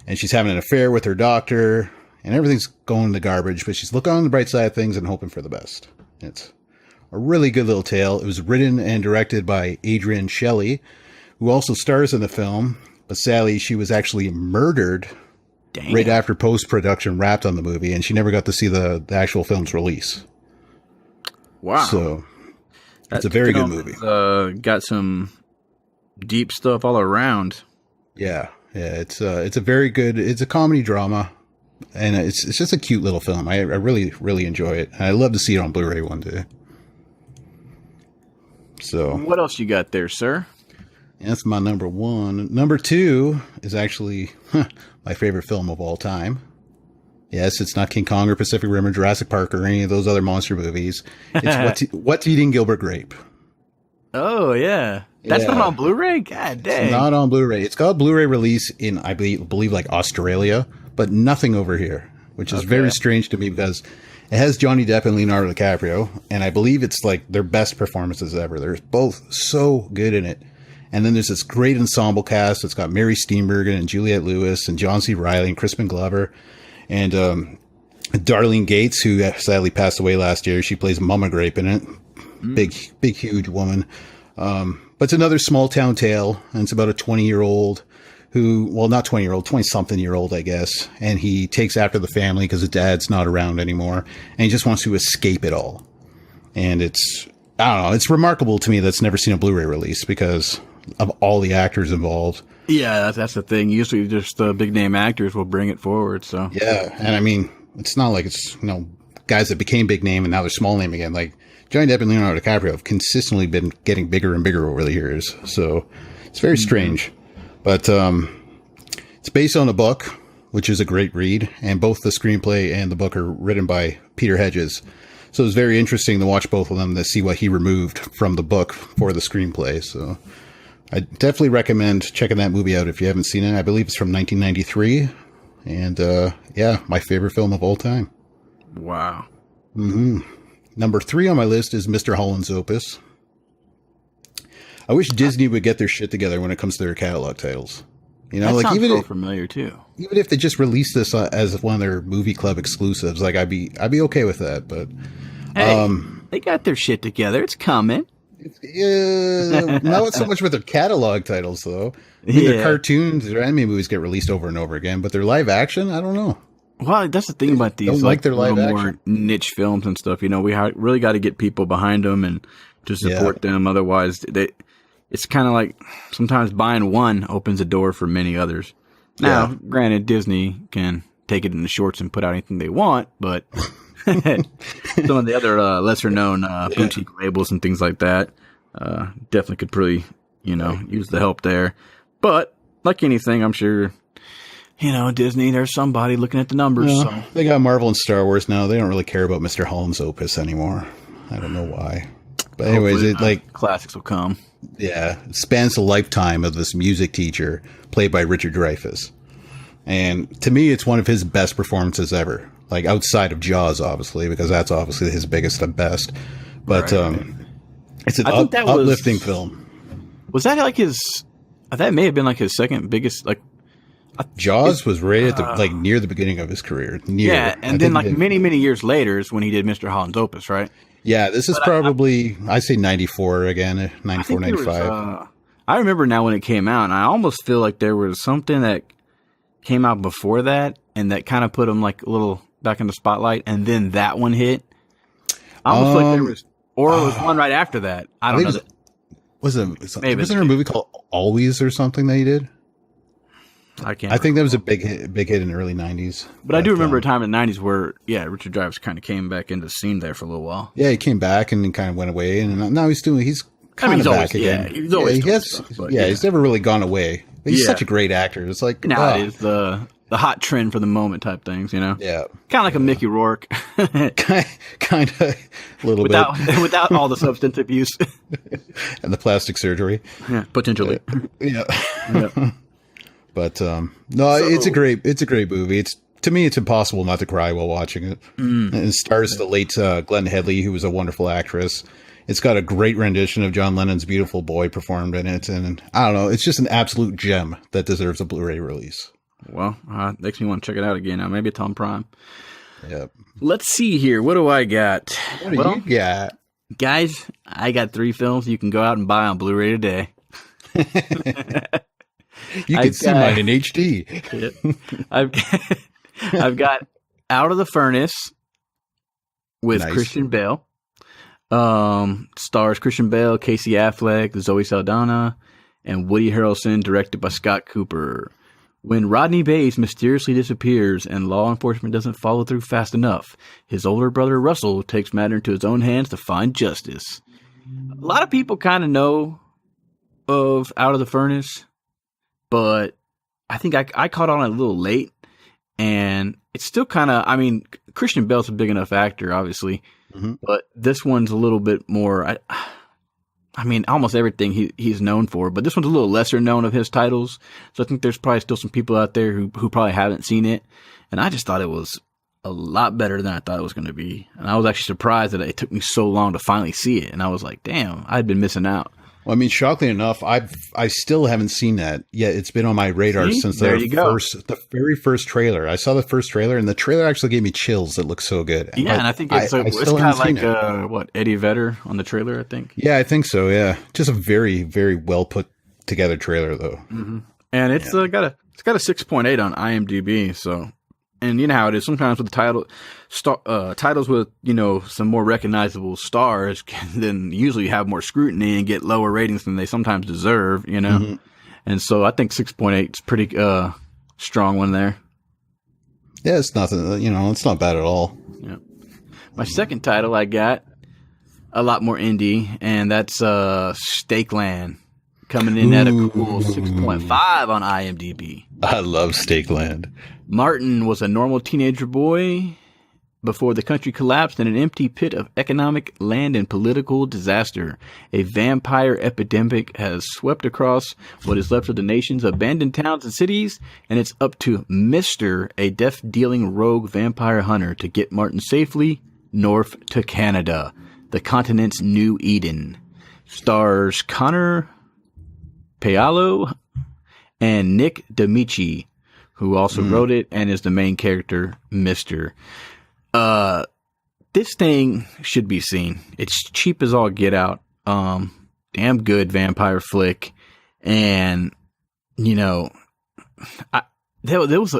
D: And she's having an affair with her doctor. And everything's going to garbage, but she's looking on the bright side of things and hoping for the best. It's a really good little tale. It was written and directed by Adrienne Shelley, who also stars in the film. But sadly, she was actually murdered right after post-production wrapped on the movie, and she never got to see the actual film's release.
C: Wow.
D: So, it's a very good movie.
C: Got some deep stuff all around.
D: Yeah. It's a very good, it's a comedy drama. And it's just a cute little film. I really, really enjoy it. I'd love to see it on Blu-ray one day. So,
C: what else you got there, sir?
D: That's my number 1. Number 2 is actually my favorite film of all time. Yes, it's not King Kong or Pacific Rim or Jurassic Park or any of those other monster movies. It's What's Eating Gilbert Grape.
C: Oh, yeah. That's not on Blu-ray? God dang.
D: It's not on Blu-ray. It's got a Blu-ray release in, I believe like Australia, but nothing over here, which is very strange to me because it has Johnny Depp and Leonardo DiCaprio, and I believe it's like their best performances ever. They're both so good in it. And then there's this great ensemble cast. It's got Mary Steenburgen and Juliette Lewis and John C. Reilly and Crispin Glover and Darlene Gates, who sadly passed away last year. She plays Mama Grape in it. Big, huge woman. But it's another small town tale, and it's about a 20-year-old who, well, not 20-year-old, 20-something-year-old, I guess. And he takes after the family because his dad's not around anymore. And he just wants to escape it all. And it's, I don't know, it's remarkable to me that's never seen a Blu-ray release because of all the actors involved.
C: Yeah, that's the thing. Usually just big name actors will bring it forward. So
D: yeah, and I mean, it's not like it's, guys that became big name and now they're small name again. Like Johnny Depp and Leonardo DiCaprio have consistently been getting bigger and bigger over the years. So it's very strange. But it's based on a book, which is a great read, and both the screenplay and the book are written by Peter Hedges. So it's very interesting to watch both of them to see what he removed from the book for the screenplay. So I definitely recommend checking that movie out if you haven't seen it. I believe it's from 1993. And yeah, my favorite film of all time.
C: Wow.
D: Number 3 on my list is Mr. Holland's Opus. I wish Disney would get their shit together when it comes to their catalog titles.
C: That
D: like
C: sounds
D: even
C: so
D: if,
C: familiar too.
D: Even if they just released this as one of their movie club exclusives, like I'd be okay with that. But
C: hey, they got their shit together. It's coming.
D: Not so much with their catalog titles though. I mean, their cartoons, their anime movies get released over and over again, but their live action, I don't know.
C: Well, that's the thing about these
D: don't like their live
C: more
D: action.
C: niche films and stuff. We really got to get people behind them and to support them. Otherwise, it's kind of like sometimes buying one opens a door for many others. Now, granted, Disney can take it in the shorts and put out anything they want, but some of the other lesser known boutique labels and things like that definitely could pretty, use the help there. But like anything, I'm sure, Disney, there's somebody looking at the numbers.
D: Yeah,
C: so.
D: They got Marvel and Star Wars now. They don't really care about Mr. Holland's opus anymore. I don't know why. But anyways,
C: classics will come.
D: Yeah, it spans the lifetime of this music teacher played by Richard Dreyfuss. And to me, it's one of his best performances ever. Like outside of Jaws, obviously, because that's obviously his biggest and best. But it's an uplifting film.
C: Was that like his? That may have been like his second biggest. Like
D: Jaws was right at the near the beginning of his career.
C: Yeah, and then many years later is when he did Mr. Holland's Opus, right?
D: Yeah, this is probably, I say 94 again, 94, 95.
C: I remember now when it came out, and I almost feel like there was something that came out before that, and that kind of put him like a little back in the spotlight, and then that one hit. I almost feel like there was, or it was one right after that. I don't know.
D: Wasn't there a movie called Always or something that he did? I think that was a big hit in the early 90s.
C: But I do remember a time in the 90s where, Richard Dreyfuss kind of came back into the scene there for a little while.
D: Yeah, he came back and then kind of went away, and now he's kind of back again.
C: Yeah, he's always
D: he's never really gone away. He's such a great actor. It's like
C: it is the hot trend for the moment type things,
D: Yeah.
C: Kind of like a Mickey Rourke.
D: kind of a little bit.
C: Without all the substance abuse.
D: And the plastic surgery.
C: Yeah, potentially.
D: Yeah. But it's a great movie. To me, it's impossible not to cry while watching it. And it stars the late Glenn Headley, who was a wonderful actress. It's got a great rendition of John Lennon's Beautiful Boy performed in it. And I don't know, it's just an absolute gem that deserves a Blu-ray release.
C: Well, makes me want to check it out again now. Maybe it's on Prime.
D: Yep.
C: Let's see here. What do I got?
D: What do you got?
C: Guys, I got 3 films you can go out and buy on Blu-ray today.
D: You can see mine in HD.
C: I've got Out of the Furnace with Christian Bale. Stars Christian Bale, Casey Affleck, Zoe Saldana, and Woody Harrelson, directed by Scott Cooper. When Rodney Bays mysteriously disappears and law enforcement doesn't follow through fast enough, his older brother Russell takes matter into his own hands to find justice. A lot of people kind of know of Out of the Furnace, but I think I caught on a little late, and it's still kind of, Christian Bale's a big enough actor, obviously, but this one's a little bit more, almost everything he's known for, but this one's a little lesser known of his titles, so I think there's probably still some people out there who probably haven't seen it, and I just thought it was a lot better than I thought it was going to be, and I was actually surprised that it took me so long to finally see it, and I was like, damn, I'd been missing out.
D: Well, shockingly enough, I still haven't seen that yet. It's been on my radar since the very first trailer. I saw the first trailer, and the trailer actually gave me chills. It looks so good.
C: Yeah, and I think it's kind of like Eddie Vedder on the trailer, I think.
D: Yeah, I think so. Yeah, just a very, very well put together trailer, though.
C: Mm-hmm. And it's got a 6.8 on IMDb. So, and you know how it is sometimes with the titles with some more recognizable stars can then usually have more scrutiny and get lower ratings than they sometimes deserve. And so I think 6.8 is pretty strong one there.
D: Yeah, it's nothing. It's not bad at all.
C: Yeah. My second title I got a lot more indie, and that's Stakeland, coming in at a cool 6.5 on IMDb.
D: I love Stakeland.
C: Martin was a normal teenager boy before the country collapsed in an empty pit of economic, land, and political disaster. A vampire epidemic has swept across what is left of the nation's abandoned towns and cities, and it's up to Mr., a death-dealing rogue vampire hunter, to get Martin safely north to Canada, the continent's new Eden. Stars Connor Paolo and Nick D'Amici, who also wrote it and is the main character, Mr. This thing should be seen. It's cheap as all get out. Damn good vampire flick. And, this was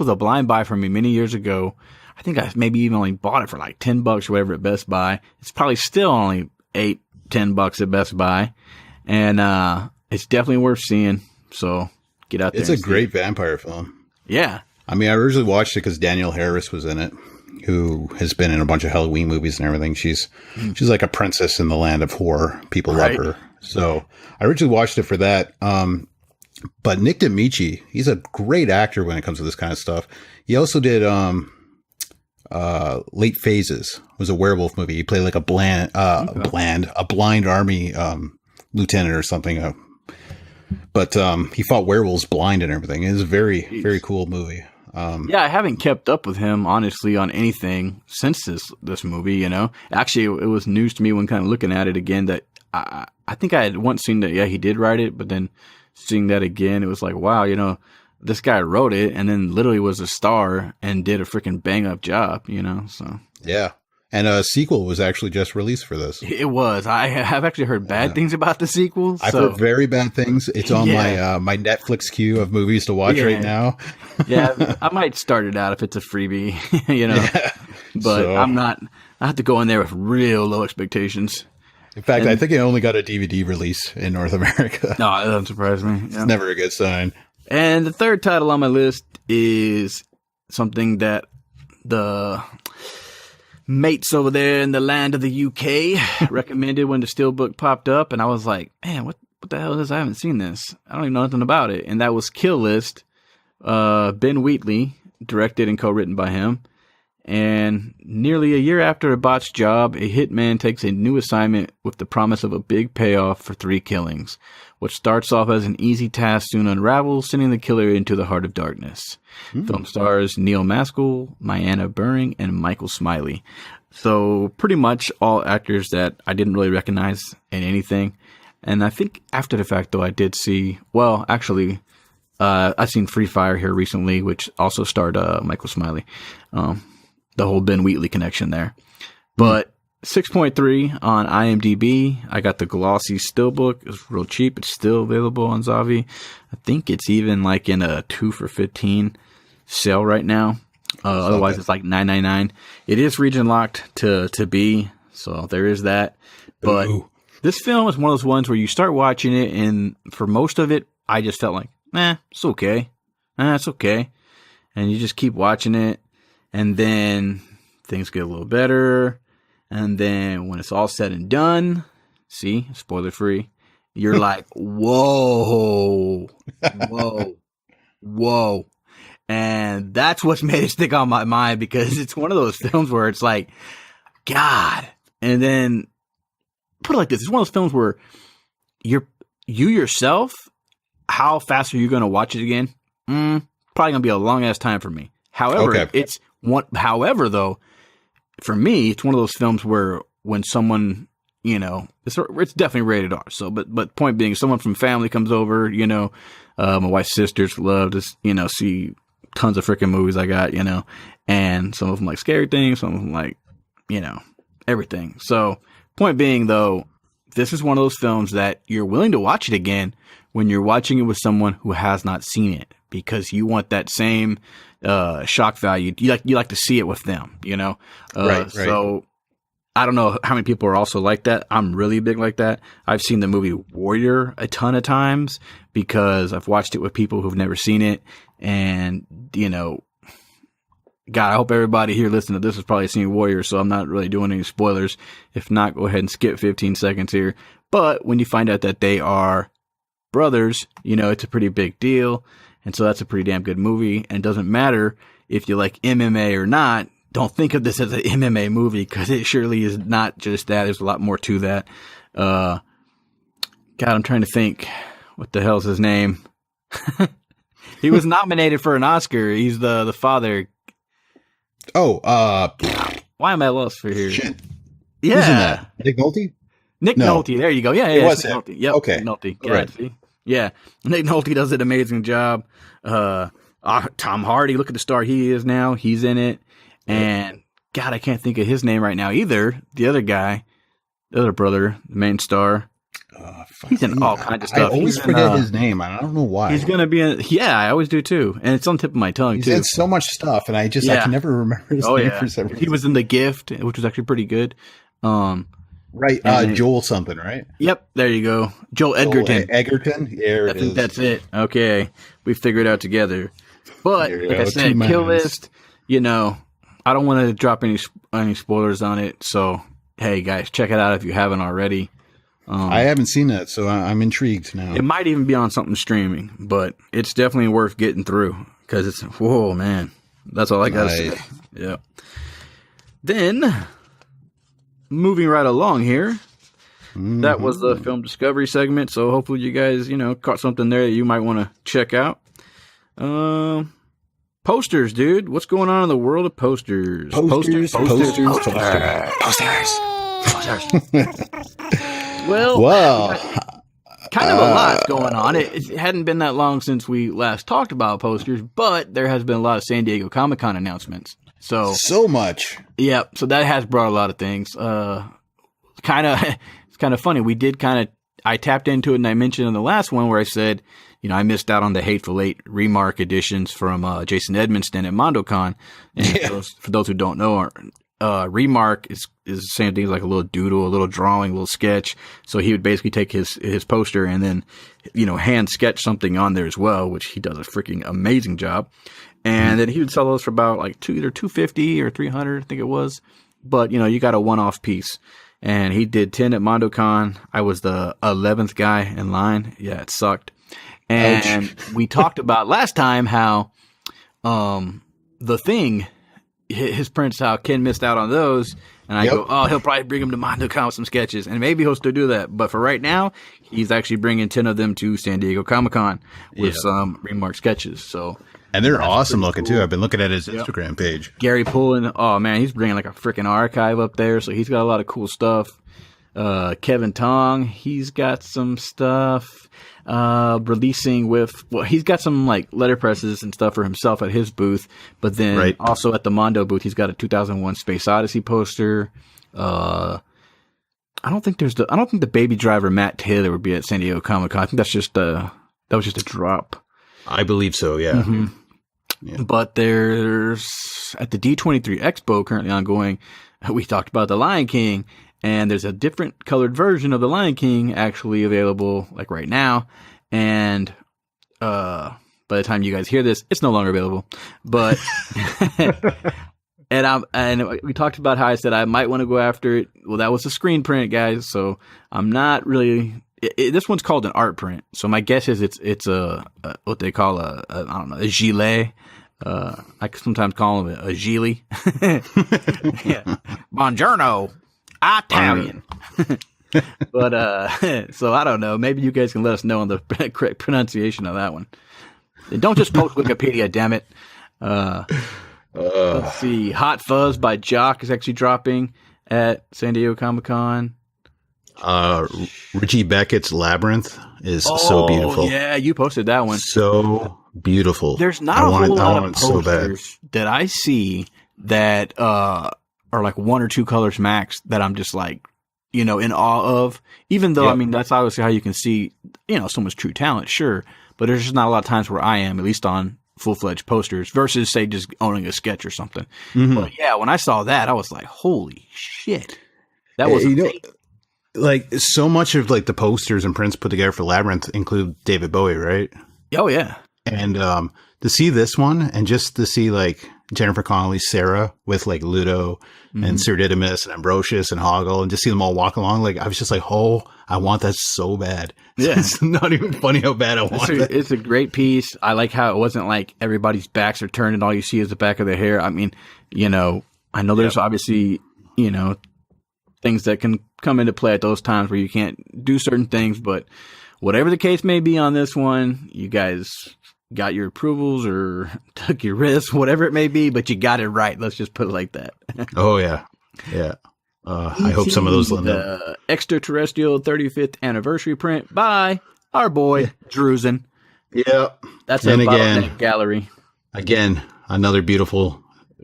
C: a blind buy for me many years ago. I think I maybe even only bought it for like $10 or whatever at Best Buy. It's probably still only $8-10 at Best Buy. And, it's definitely worth seeing. So get out there.
D: It's a great vampire film.
C: Yeah.
D: I mean, I originally watched it because Danielle Harris was in it, who has been in a bunch of Halloween movies and everything. She's like a princess in the land of horror. People love her. So I originally watched it for that. But Nick D'Amici, he's a great actor when it comes to this kind of stuff. He also did Late Phases. It was a werewolf movie. He played like a blind army lieutenant or something. But he fought werewolves blind and everything. It was a very, very cool movie.
C: Yeah, I haven't kept up with him, honestly, on anything since this movie, you know. Actually, it was news to me when kind of looking at it again that I think I had once seen that, yeah, he did write it, but then seeing that again, it was like, wow, you know, this guy wrote it and then literally was a star and did a freaking bang-up job, you know, so.
D: Yeah. And a sequel was actually just released for this.
C: It was. I have actually heard bad things about the sequel.
D: I've heard very bad things. It's on my Netflix queue of movies to watch right now.
C: Yeah, I might start it out if it's a freebie, you know. Yeah. But I'm not. I have to go in there with real low expectations.
D: In fact, I think it only got a DVD release in North America. No,
C: that doesn't surprise me.
D: It's never a good sign.
C: And the third title on my list is something that the mates over there in the land of the UK recommended when the SteelBook popped up, and I was like, man, what the hell is this? I haven't seen this. I don't even know nothing about it. And that was Kill List, Ben Wheatley, directed and co-written by him. And nearly a year after a botched job, a hitman takes a new assignment with the promise of a big payoff for 3 killings. What starts off as an easy task soon unravels, sending the killer into the heart of darkness. Film stars Neil Maskell, Myanna Buring, and Michael Smiley. So pretty much all actors that I didn't really recognize in anything. And I think after the fact, though, I did see, well, actually, I've seen Free Fire here recently, which also starred Michael Smiley. The whole Ben Wheatley connection there. But 6.3 on IMDb. I got the glossy SteelBook. It's real cheap. It's still available on Zavi. I think it's even like in a 2 for $15 sale right now. Otherwise, it's like $9.99. It is region locked to B, so there is that. But this film is one of those ones where you start watching it, and for most of it, I just felt like, it's okay. It's okay. And you just keep watching it, and then things get a little better. And then when it's all said and done, see, spoiler free, you're like, whoa. And that's what's made it stick on my mind, because it's one of those films where it's like, God. And then put it like this. It's one of those films where you yourself, how fast are you going to watch it again? Probably going to be a long ass time for me. However, However, though, for me, it's one of those films where when someone, you know, it's definitely rated R. So, but point being, someone from family comes over, you know, my wife's sisters love to, you know, see tons of freaking movies I got, you know, and some of them like scary things, some of them like, you know, everything. So, point being, though, this is one of those films that you're willing to watch it again when you're watching it with someone who has not seen it, because you want that same shock value. You like to see it with them, you know? Right. So I don't know how many people are also like that. I'm really big like that. I've seen the movie Warrior a ton of times because I've watched it with people who've never seen it. And, you know, God, I hope everybody here listening to this has probably seen Warrior, so I'm not really doing any spoilers. If not, go ahead and skip 15 seconds here. But when you find out that they are brothers, you know, it's a pretty big deal. And so that's a pretty damn good movie. And it doesn't matter if you like MMA or not. Don't think of this as an MMA movie, because it surely is not just that. There's a lot more to that. God, I'm trying to think. What the hell's his name? He was nominated for an Oscar. He's the father. Why am I lost for here?
D: Shit.
C: Yeah.
D: Who's in that? Nick Nolte?
C: Nick Nolte. There you go. Yeah.
D: It was
C: Nick
D: him.
C: Nolte. Yep.
D: Okay.
C: Nick Nolte.
D: All right.
C: See? Yeah. Nick Nolte does an amazing job. Tom Hardy, look at the star he is now. He's in it. And God, I can't think of his name right now either. The other guy, the other brother, the main star. He's in all kinds of stuff.
D: I always forget his name. I don't know why.
C: He's going to be in, I always do too. And it's on the tip of my tongue
D: He's
C: too.
D: had so much stuff, and I can never remember his name for some reason.
C: He was in The Gift, which was actually pretty good.
D: Right. Joel something, right?
C: Yep. There you go. Joel Edgerton.
D: Edgerton? Yeah,
C: I think that's it. Okay. We figured it out together. But like I said, Kill List, you know, I don't want to drop any spoilers on it. So, hey, guys, check it out if you haven't already.
D: I haven't seen that, so I'm intrigued now.
C: It might even be on something streaming, but it's definitely worth getting through because it's, whoa, man. That's all I got to say. Yeah. Then, moving right along here, that was the film discovery segment. So hopefully you guys, you know, caught something there that you might want to check out. Posters, dude. What's going on in the world of posters?
D: Posters.
C: Well, kind of a lot going on. It hadn't been that long since we last talked about posters, but there has been a lot of San Diego Comic-Con announcements. So
D: much.
C: Yeah, so that has brought a lot of things. It's kind of funny. I tapped into it and I mentioned in the last one where I said, you know, I missed out on the Hateful Eight Remark editions from Jason Edmonston at MondoCon. And for those who don't know, Remark is the same thing as like a little doodle, a little drawing, a little sketch. So he would basically take his poster and then, you know, hand sketch something on there as well, which he does a freaking amazing job. And then he would sell those for about like either $250 or $300, I think it was. But, you know, you got a one-off piece. And he did 10 at MondoCon. I was the 11th guy in line. Yeah, it sucked. And we talked about last time how The Thing, his prints, how Ken missed out on those. And I go, oh, he'll probably bring them to MondoCon with some sketches. And maybe he'll still do that. But for right now, he's actually bringing 10 of them to San Diego Comic-Con with some Remark sketches. So,
D: and they're awesome looking, too. I've been looking at his Instagram page.
C: Gary Pullen, oh, man, he's bringing like a freaking archive up there. So he's got a lot of cool stuff. Kevin Tong, he's got some stuff releasing with, well, he's got some like letterpresses and stuff for himself at his booth, but then also at the Mondo booth, he's got a 2001 Space Odyssey poster. I don't think the Baby Driver Matt Taylor would be at San Diego Comic-Con. I think that was just a drop.
D: I believe so, yeah.
C: Mm-hmm. Yeah. But there's at the D23 Expo currently ongoing, we talked about the Lion King. And there's a different colored version of the Lion King actually available, like right now. And by the time you guys hear this, it's no longer available. But and we talked about how I said I might want to go after it. Well, that was a screen print, guys. So I'm not really. This one's called an art print. So my guess is it's a what they call a gilet. I sometimes call them a gilet. Yeah. Buongiorno. Italian. But, so I don't know. Maybe you guys can let us know on the correct pronunciation of that one. And don't just post Wikipedia, damn it. Let's see. Hot Fuzz by Jock is actually dropping at San Diego Comic-Con.
D: Richie Beckett's Labyrinth is so beautiful.
C: Yeah, you posted that one.
D: So beautiful.
C: There's not a whole lot of posters that I see that, are like one or two colors max that I'm just like, you know, in awe of. Even though, I mean, that's obviously how you can see, you know, someone's true talent, sure. But there's just not a lot of times where I am, at least on full-fledged posters, versus, say, just owning a sketch or something. Mm-hmm. But yeah, when I saw that, I was like, holy shit. That was amazing.
D: Like, so much of like the posters and prints put together for Labyrinth include David Bowie, right?
C: Oh, yeah.
D: And to see this one and just to see like Jennifer Connelly's Sarah with like Ludo and Sir Didymus and Ambrosius and Hoggle and just see them all walk along. Like I was just like, oh, I want that so bad. Yeah. It's not even funny how bad I want it.
C: It's a great piece. I like how it wasn't like everybody's backs are turned and all you see is the back of their hair. I mean, you know, I know there's obviously, you know, things that can come into play at those times where you can't do certain things, but whatever the case may be on this one, you guys got your approvals or took your risks, whatever it may be, but you got it right. Let's just put it like that.
D: Oh, yeah. Yeah. I hope some of those land up.
C: The Extraterrestrial 35th Anniversary print by our boy, Drusen.
D: Yeah.
C: That's a Bottleneck Gallery.
D: Again, another beautiful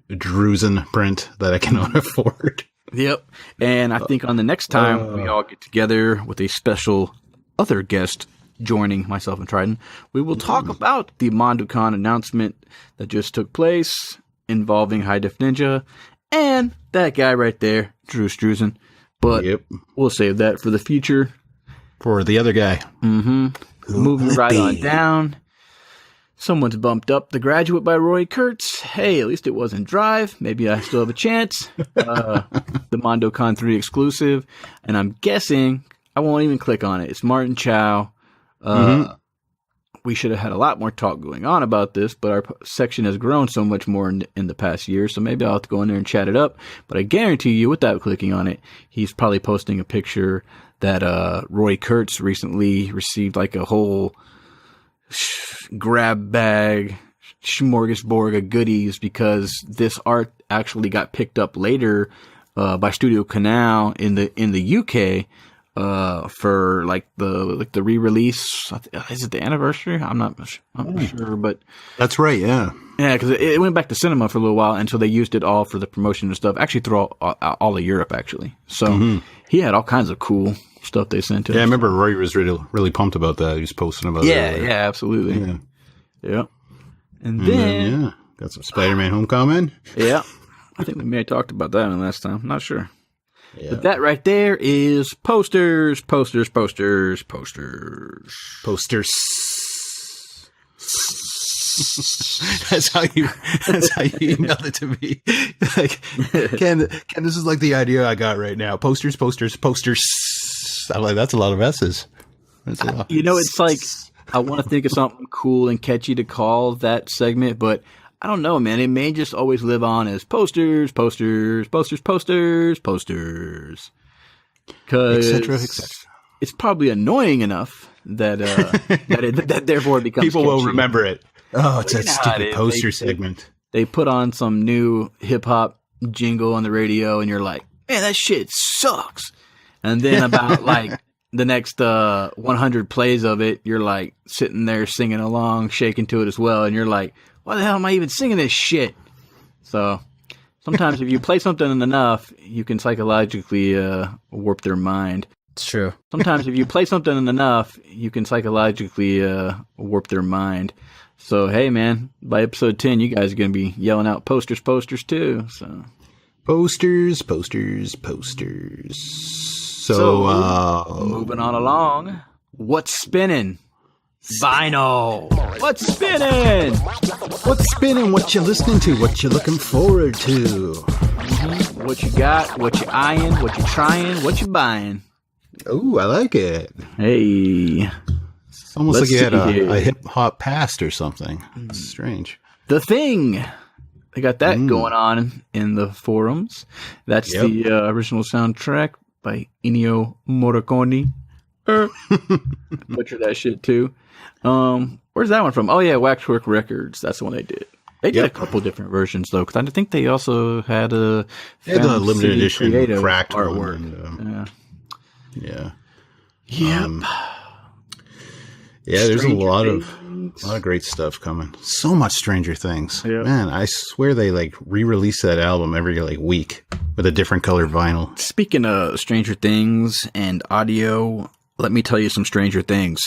D: Drusen print that I cannot afford.
C: Yep. And I think on the next time we all get together with a special other guest joining myself and Tridon, we will talk about the MondoCon announcement that just took place involving hidefninja and that guy right there, Drew Struzan. But we'll save that for the future.
D: For the other guy.
C: Mm-hmm. Moving right on down. Someone's bumped up The Graduate by Roy Kurtz. Hey, at least it wasn't Drive. Maybe I still have a chance. The Mondo Con 3 exclusive. And I'm guessing, I won't even click on it. It's Martin Chow. We should have had a lot more talk going on about this, but our section has grown so much more in the past year, so maybe I'll have to go in there and chat it up. But I guarantee you, without clicking on it, he's probably posting a picture that Roy Kurtz recently received like a whole grab bag, smorgasbord of goodies because this art actually got picked up later by Studio Canal in the UK. For like the re-release, is it the anniversary? I'm not sure, but
D: that's right. Yeah,
C: because it went back to cinema for a little while, and so they used it all for the promotion and stuff. Actually, through all of Europe, actually. So he had all kinds of cool stuff they sent to him.
D: Yeah, I remember Roy was really pumped about that. He was posting about it.
C: Yeah, absolutely. Yeah. And then
D: got some Spiderman Homecoming.
C: Yeah, I think we may have talked about that one last time. I'm not sure. Yeah. But that right there is posters. That's
D: how you emailed it to me. Like, Ken, this is like the idea I got right now. Posters. I'm like, that's a lot of S's.
C: You know, it's like, I want to think of something cool and catchy to call that segment, but I don't know, man. It may just always live on as posters. Because it's probably annoying enough that that therefore it becomes
D: people
C: catchy.
D: will remember it. Oh, it's that stupid poster segment.
C: They put on some new hip hop jingle on the radio, and you're like, man, that shit sucks. And then about like the next 100 plays of it, you're like sitting there singing along, shaking to it as well, and you're like, why the hell am I even singing this shit? So sometimes if you play something enough, you can psychologically warp their mind.
F: It's true.
C: Sometimes if you play something enough, you can psychologically warp their mind. So, hey, man, by episode 10, you guys are going to be yelling out posters too. So
D: Posters. So,
C: moving on along. What's spinning? Vinyl. What's spinning?
D: What's spinning? What you listening to? What you looking forward to?
C: What you got? What you eyeing? What you trying? What you buying?
D: Oh, I like it.
C: Hey.
D: It's almost like you had a hip-hop past or something. That's strange.
C: The Thing. They got that going on in the forums. That's the original soundtrack by Ennio Morricone. Butcher that shit too. Where's that one from? Oh yeah, Waxwork Records. That's the one they did. They did a couple different versions though, because I think they also had a
D: limited edition cracked
C: artwork.
D: There's a lot of great stuff coming. So much Stranger Things. Yeah. Man, I swear they like re-release that album every like week with a different colored vinyl.
C: Speaking of Stranger Things and audio, let me tell you some Stranger Things.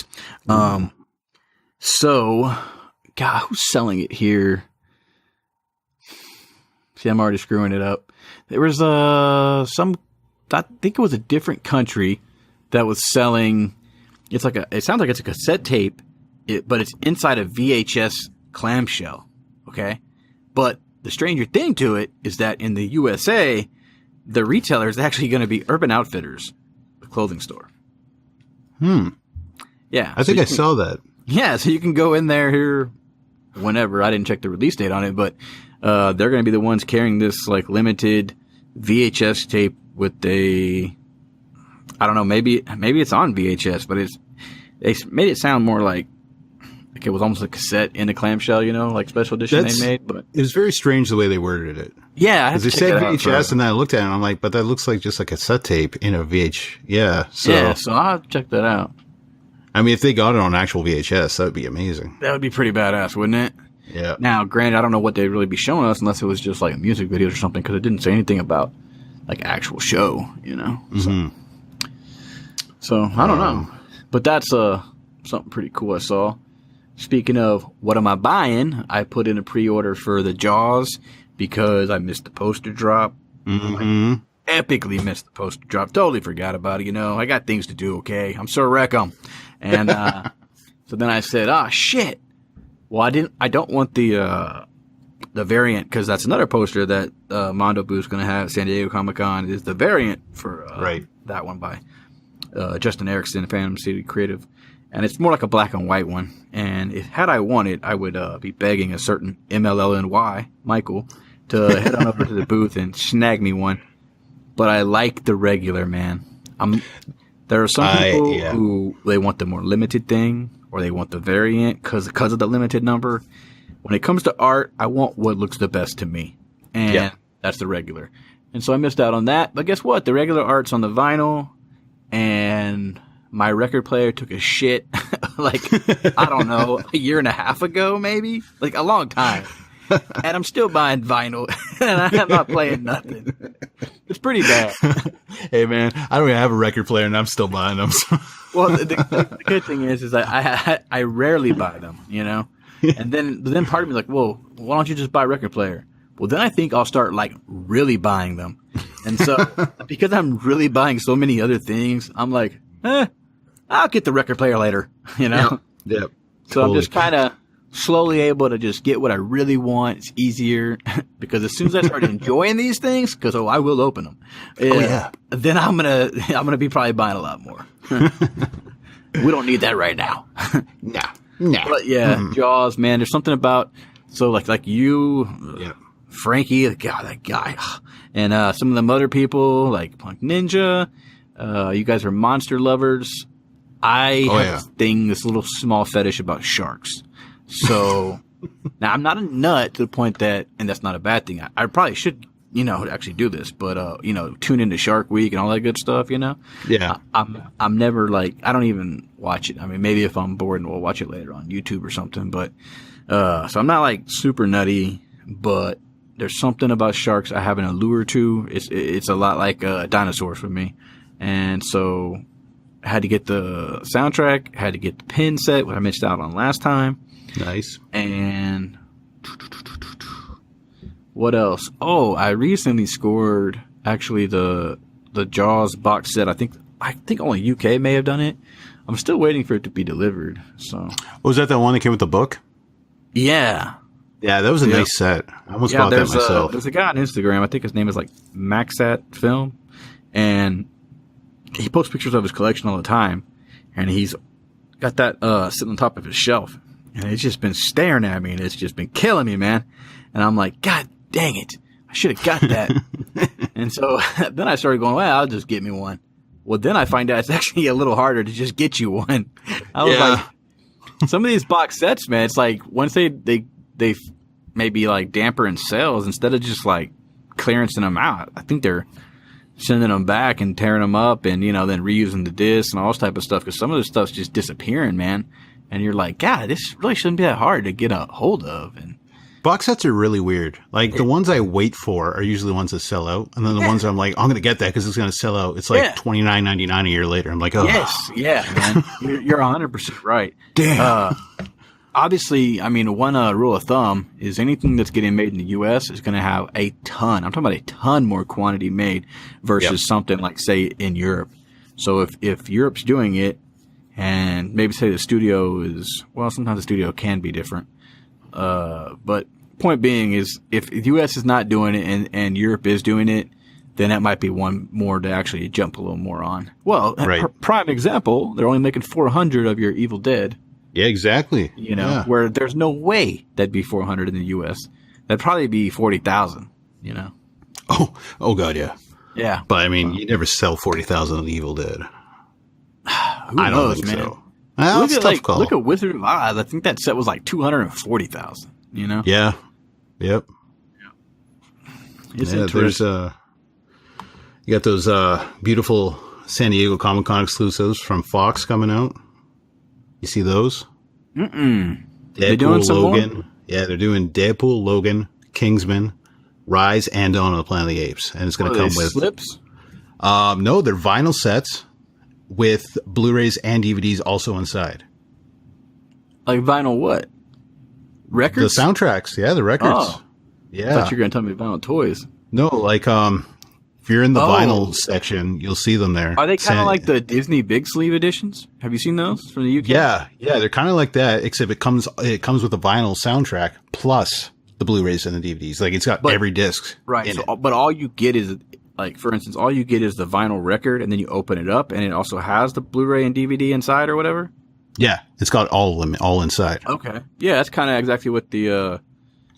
C: So, God, who's selling it here? See, I'm already screwing it up. There was I think it was a different country that was selling. It sounds like it's a cassette tape, but it's inside a VHS clamshell. Okay, but the stranger thing to it is that in the USA, the retailer is actually going to be Urban Outfitters, the clothing store. Yeah,
D: I think I saw that.
C: Yeah, so you can go in there here whenever. I didn't check the release date on it, but they're going to be the ones carrying this like limited VHS tape with I don't know, maybe it's on VHS, but they made it sound more like it was almost a cassette in a clamshell, you know, like special edition they made. But
D: it was very strange the way they worded it.
C: Yeah,
D: because they said VHS, and then I looked at it and I'm like, but that looks like just a cassette tape in a VH. Yeah, so
C: I'll check that out.
D: I mean, if they got it on actual VHS, that would be amazing.
C: That would be pretty badass, wouldn't it?
D: Yeah.
C: Now, granted, I don't know what they'd really be showing us unless it was just like a music video or something, because it didn't say anything about like actual show, you know. So I don't know, but that's something pretty cool I saw. Speaking of what am I buying, I put in a pre-order for the Jaws because I missed the poster drop. Like, epically missed the poster drop. Totally forgot about it. You know, I got things to do. Okay, I'm Sir Wreckham, and so then I said, "Ah, shit." Well, I don't want the variant, because that's another poster that Mondo booth's going to have at San Diego Comic-Con, is the variant for that one by Justin Erickson, Phantom City Creative. And it's more like a black and white one. And had I won it, I would be begging a certain MLLNY, Michael, to head on over to the booth and snag me one. But I like the regular, man. There are some people who they want the more limited thing, or they want the variant because of the limited number. When it comes to art, I want what looks the best to me. And that's the regular. And so I missed out on that. But guess what? The regular art's on the vinyl, and my record player took a shit like, I don't know, a year and a half ago, maybe? Like a long time. And I'm still buying vinyl, and I'm not playing nothing. It's pretty bad.
D: Hey, man, I don't even have a record player, and I'm still buying them. So.
C: Well, the good thing is I rarely buy them, you know? And then part of me is like, well, why don't you just buy a record player? Well, then I think I'll start, like, really buying them. And so, because I'm really buying so many other things, I'm like, I'll get the record player later, you know?
D: Yep.
C: So I'm just kind of slowly able to just get what I really want. It's easier because as soon as I start enjoying these things, because I will open them. Then I'm gonna be probably buying a lot more. We don't need that right now.
D: No.
C: But yeah, Jaws, man. There's something about like you, Frankie, that guy, and some of them other people like Punk Ninja. You guys are monster lovers. I have this little small fetish about sharks. So now I'm not a nut to the point that, and that's not a bad thing. I probably should, actually do this, but, tune into Shark Week and all that good stuff,
D: Yeah.
C: I'm never like, I don't even watch it. I mean, maybe if I'm bored and we'll watch it later on YouTube or something, but, so I'm not like super nutty, but there's something about sharks I have an allure to. It's a lot like dinosaurs for me. And so I had to get the soundtrack, had to get the pin set, what I missed out on last time.
D: Nice. And
C: what else? Oh, I recently scored actually the Jaws box set. I think only UK may have done it. I'm still waiting for it to be delivered. So
D: was that the one that came with the book?
C: Yeah.
D: Yeah, that was a nice set. I almost bought that myself.
C: There's a guy on Instagram. I think his name is like Maxat Film, and he posts pictures of his collection all the time, and he's got that sitting on top of his shelf, and it's just been staring at me, and it's just been killing me, man. And I'm like, God dang it, I should have got that. And so then I started going, well, I'll just get me one. Well, then I find out it's actually a little harder to just get you one. I was like, some of these box sets, man, it's like once they maybe like damper in sales, instead of just like clearancing them out, I think they're sending them back and tearing them up and, then reusing the discs and all this type of stuff, because some of this stuff's just disappearing, man. And you're like, God, this really shouldn't be that hard to get a hold of. And
D: box sets are really weird. Like, the ones I wait for are usually the ones that sell out. And then the ones I'm like, I'm going to get that because it's going to sell out. It's like $29.99 a year later. I'm like, oh.
C: Yes, yeah, man. You're 100% right.
D: Damn.
C: Obviously, I mean, one rule of thumb is anything that's getting made in the U.S. is going to have a ton. I'm talking about a ton more quantity made versus something like, say, in Europe. So if Europe's doing it, and maybe say the studio is, well, sometimes the studio can be different. But point being is, if the U.S. is not doing it and Europe is doing it, then that might be one more to actually jump a little more on. Well, prime example, they're only making 400 of your Evil Dead.
D: Yeah, exactly.
C: Where there's no way that'd be 400 in the U.S. That'd probably be 40,000,
D: Oh, God, yeah.
C: Yeah.
D: But, I mean, you never sell 40,000 of the Evil Dead.
C: Who knows, man?
D: So. Well,
C: look at Wizard of Oz. I think that set was like 240,000,
D: Yeah. Yep.
C: It's interesting.
D: You got those beautiful San Diego Comic-Con exclusives from Fox coming out. You see those?
C: Deadpool,
D: they doing some Logan. More? Yeah, they're doing Deadpool, Logan, Kingsman, Rise, and Dawn of the Planet of the Apes. And it's going to come with
C: slips?
D: No, they're vinyl sets with Blu-rays and DVDs also inside.
C: Like vinyl what? Records?
D: The soundtracks. Yeah, the records.
C: Oh.
D: Yeah.
C: I thought you were going to tell me vinyl toys.
D: No, like If you're in the vinyl section, you'll see them there.
C: Are they kind of like the Disney big sleeve editions? Have you seen those from the UK?
D: Yeah, they're kind of like that, except it comes with a vinyl soundtrack plus the Blu-rays and the DVDs. Like it's got every disc.
C: Right. But all you get is, like, for instance, all you get is the vinyl record, and then you open it up, and it also has the Blu-ray and DVD inside or whatever?
D: Yeah, it's got all of them all inside.
C: Okay. Yeah, that's kind of exactly what the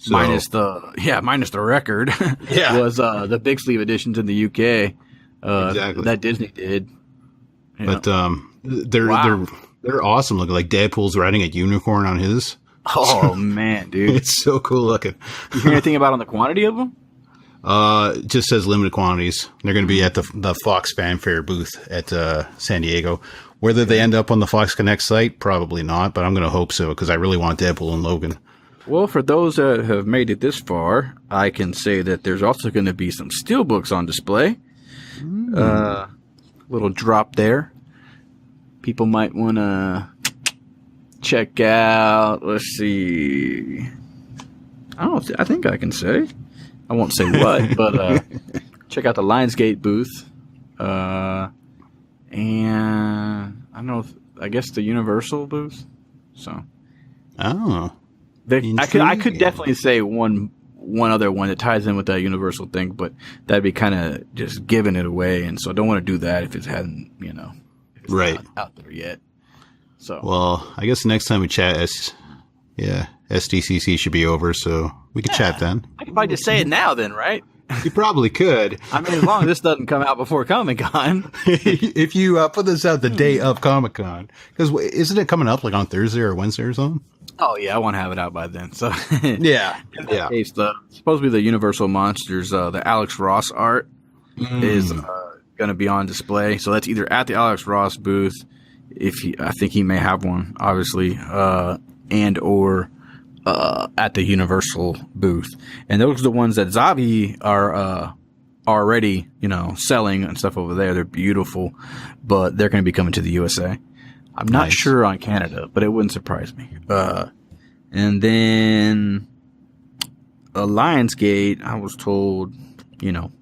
C: minus the record was the big sleeve editions in the UK
D: exactly.
C: that Disney did.
D: But they're awesome looking. Like Deadpool's riding a unicorn on his.
C: Oh man, dude.
D: It's so cool looking.
C: You hear anything about on the quantity of them?
D: It just says limited quantities. They're going to be at the Fox Fanfare booth at San Diego. Whether they end up on the Fox Connect site, probably not, but I'm going to hope so because I really want Deadpool and Logan. Well,
C: for those that have made it this far, I can say that there's also going to be some SteelBooks on display. Little drop there. People might want to check out, let's see. I think I can say. I won't say what, but check out the Lionsgate booth. And I don't know I guess the Universal booth. So.
D: Oh.
C: I could definitely say one other one that ties in with that Universal thing, but that'd be kind of just giving it away, and so I don't want to do that if it hadn't, if it's not out there yet. So,
D: well, I guess next time we chat, SDCC should be over, so we could chat then.
C: I could probably just say it now, then, right?
D: You probably could.
C: I mean, as long as this doesn't come out before Comic-Con.
D: If you put this out the day of Comic-Con, because isn't it coming up like on Thursday or Wednesday or something?
C: Oh yeah, I won't have it out by then. So
D: yeah.
C: Case, supposed to be the Universal Monsters, the Alex Ross art is going to be on display. So that's either at the Alex Ross booth, I think he may have one, obviously, and or at the Universal booth. And those are the ones that Zavi are already, selling and stuff over there. They're beautiful, but they're going to be coming to the USA. I'm not sure on Canada, but it wouldn't surprise me. And then Lionsgate, I was told,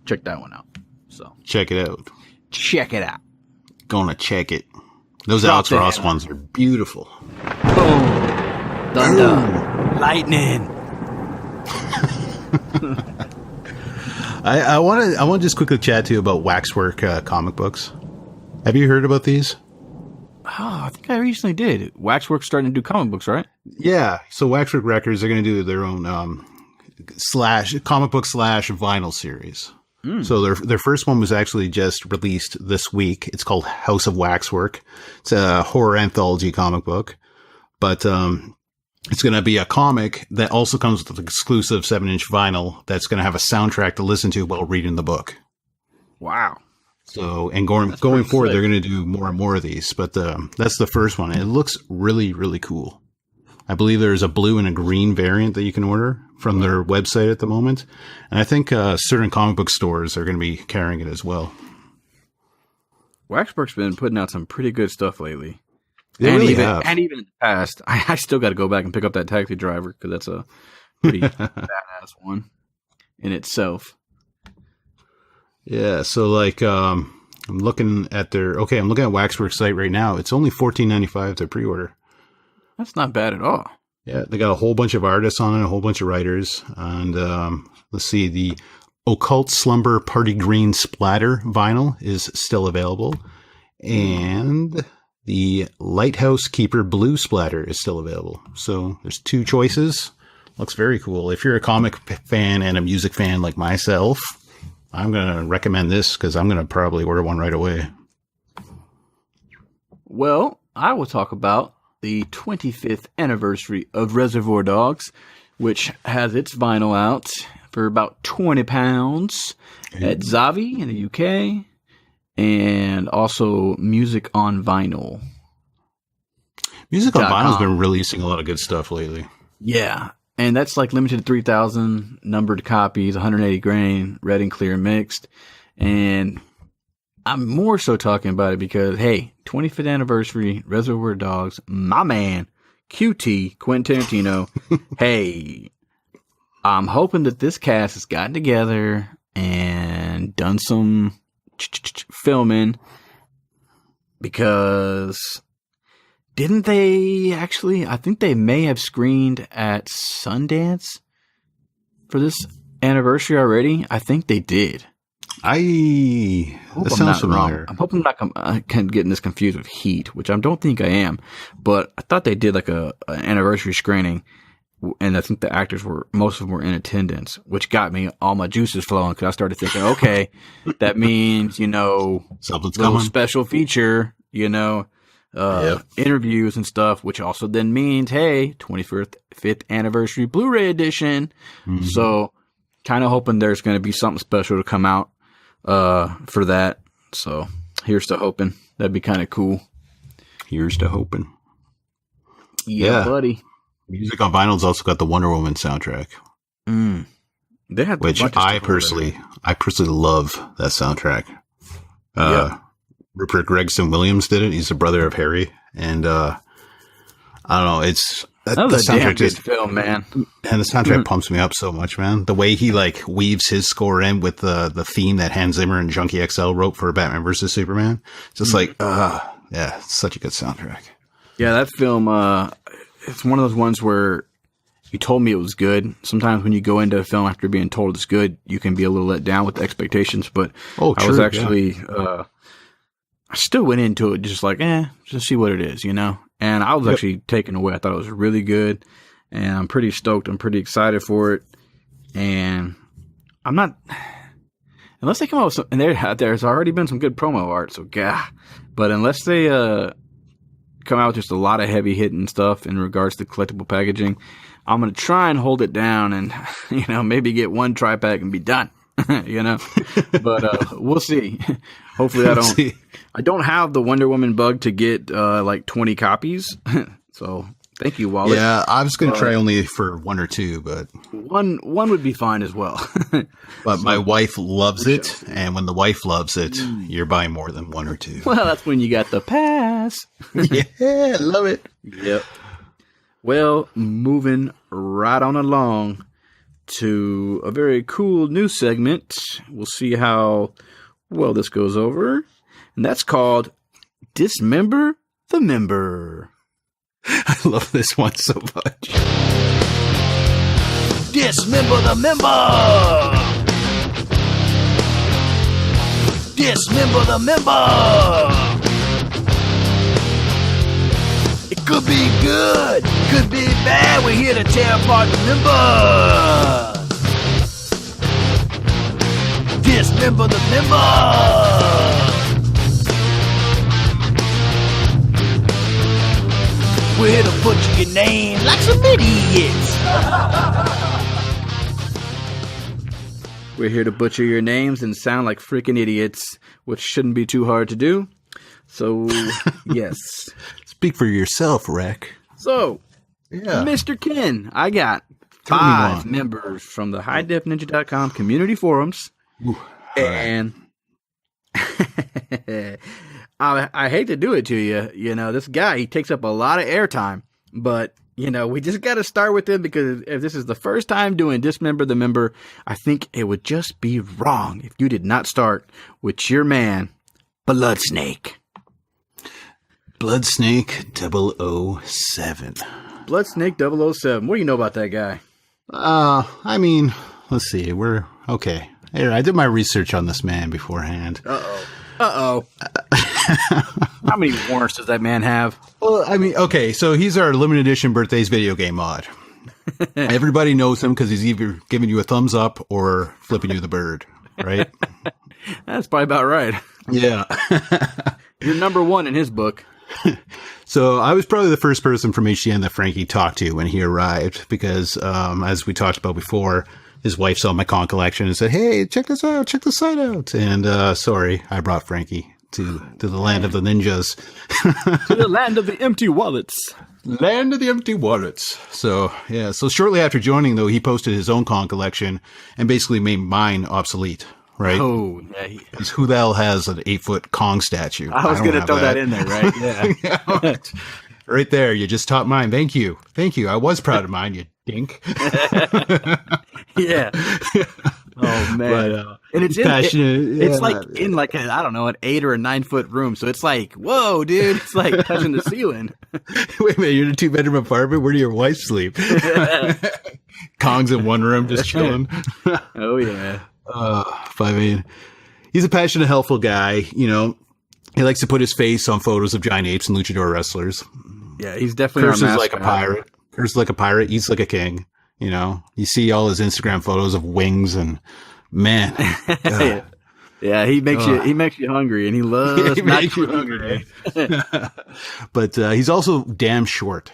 C: check that one out. So
D: check it out.
C: Check it out.
D: Gonna check it. Those Alex Ross ones are beautiful.
C: Boom. Thunder. Lightning.
D: I want to just quickly chat to you about Waxwork comic books. Have you heard about these?
C: Oh, I think I recently did. Waxwork's starting to do comic books, right?
D: Yeah. So Waxwork Records, they're going to do their own comic book / vinyl series. So their first one was actually just released this week. It's called House of Waxwork. It's a horror anthology comic book, but it's going to be a comic that also comes with an exclusive 7-inch vinyl that's going to have a soundtrack to listen to while reading the book.
C: Wow.
D: So, and going forward, they're going to do more and more of these, but that's the first one. It looks really, really cool. I believe there's a blue and a green variant that you can order from their website at the moment. And I think certain comic book stores are going to be carrying it as well.
C: Waxwork's been putting out some pretty good stuff lately.
D: They really have.
C: And even in the past, I still got to go back and pick up that Taxi Driver because that's a pretty badass one in itself.
D: Yeah, so like I'm looking at Waxwork's site right now. It's only $14.95 to pre-order.
C: That's not bad at all.
D: Yeah, they got a whole bunch of artists on it, a whole bunch of writers, and let's see, the Occult Slumber Party Green Splatter vinyl is still available, and the Lighthouse Keeper Blue Splatter is still available. So there's 2 choices. Looks very cool. If you're a comic fan and a music fan like myself, I'm going to recommend this because I'm going to probably order one right away.
C: Well, I will talk about the 25th anniversary of Reservoir Dogs, which has its vinyl out for about £20 at Zavi in the UK, and also Music on Vinyl.
D: Music on Vinyl has been releasing a lot of good stuff lately.
C: Yeah, and that's like limited to 3,000 numbered copies, 180 grain, red and clear mixed, and I'm more so talking about it because, hey, 25th anniversary, Reservoir Dogs, my man, QT, Quentin Tarantino. Hey, I'm hoping that this cast has gotten together and and done some filming, because didn't they actually, I think they may have screened at Sundance for this anniversary already. I think they did.
D: That sounds familiar.
C: I'm hoping I'm not getting this confused with Heat, which I don't think I am, but I thought they did like an anniversary screening, and I think the actors most of them were in attendance, which got me all my juices flowing, because I started thinking, okay, that means,
D: something's
C: little
D: coming.
C: special feature, interviews and stuff, which also then means, hey, 25th anniversary Blu-ray edition. Mm-hmm. So kind of hoping there's going to be something special to come out for that. So here's to hoping. That'd be kind of cool.
D: Here's to hoping.
C: Yeah, buddy.
D: Music on vinyl's also got the Wonder Woman soundtrack.
C: They had,
D: which I personally love that soundtrack. Rupert Gregson Williams did it. He's the brother of Harry, and I don't know. It's
C: that was a damn good film, man.
D: And the soundtrack pumps me up so much, man. The way he weaves his score in with the theme that Hans Zimmer and Junkie XL wrote for Batman vs Superman. Just it's such a good soundtrack.
C: Yeah, that film. It's one of those ones where you told me it was good. Sometimes when you go into a film after being told it's good, you can be a little let down with the expectations. But I was actually, I still went into it just just see what it is, And I was actually taken away. I thought it was really good, and I'm pretty stoked. I'm pretty excited for it. And I'm not, unless they come out with some, and there's already been some good promo art, so but unless they come out with just a lot of heavy hitting stuff in regards to collectible packaging, I'm going to try and hold it down and, maybe get one tri-pack and be done, but we'll see. Hopefully I don't have the Wonder Woman bug to get 20 copies. So thank you, Wallet.
D: Yeah, I was going to try only for one or two, but
C: one would be fine as well.
D: But my wife loves it, and when the wife loves it, you're buying more than one or two.
C: Well, that's when you got the pass.
D: Yeah, love it.
C: Yep. Well, moving right on along to a very cool new segment. We'll see how well this goes over. And that's called Dismember the Member.
D: I love this one so much.
C: Dismember the Member! Dismember the Member! It could be good, could be bad. We're here to tear apart the members. Dismember the Member! We're here to butcher your name like some idiots. We're here to butcher your names and sound like freaking idiots, which shouldn't be too hard to do. So, yes.
D: Speak for yourself, Rec.
C: So, Mr. Ken, I got 5 members from the hidefninja.com community forums.
D: Ooh,
C: and I hate to do it to you. This guy, he takes up a lot of airtime. But, we just got to start with him, because if this is the first time doing Dismember the Member, I think it would just be wrong if you did not start with your man, Bloodsnake.
D: Bloodsnake 007.
C: Bloodsnake 007. What do you know about that guy?
D: Let's see. We're okay. Here, I did my research on this man beforehand.
C: Uh-oh. How many warrants does that man have?
D: Well, okay, so he's our limited edition birthdays video game mod. Everybody knows him because he's either giving you a thumbs up or flipping you the bird, right?
C: That's probably about right.
D: Yeah.
C: You're number one in his book.
D: So I was probably the first person from HDN that Frankie talked to when he arrived, because as we talked about before, his wife saw my con collection and said, "Hey, check this out, check the site out." And sorry, I brought Frankie to the land of the ninjas.
C: To the land of the empty wallets.
D: Land of the empty wallets. So, yeah. So shortly after joining, though, he posted his own con collection and basically made mine obsolete. Right?
C: Oh, yeah.
D: Because who the hell has an 8-foot Kong statue?
C: I was going to throw that in there, right? Yeah.
D: Right there. You just taught mine. Thank you. Thank you. I was proud of mine, you dink.
C: Yeah. Oh man! And it's
D: passionate.
C: It's like in like an 8 or a 9 foot room. So it's like, whoa, dude! It's like touching the ceiling.
D: Wait a minute, you're in a 2-bedroom apartment. Where do your wife sleep? Kong's in one room, just chilling.
C: Oh yeah.
D: I mean, he's a passionate, helpful guy. You know, he likes to put his face on photos of giant apes and luchador wrestlers.
C: Yeah, he's definitely
D: curses like a pirate. Curses like a pirate. Eats like a king. You know, you see all his Instagram photos of wings and man.
C: Yeah, he makes you hungry, and he loves
D: he makes you hungry. But he's also damn short.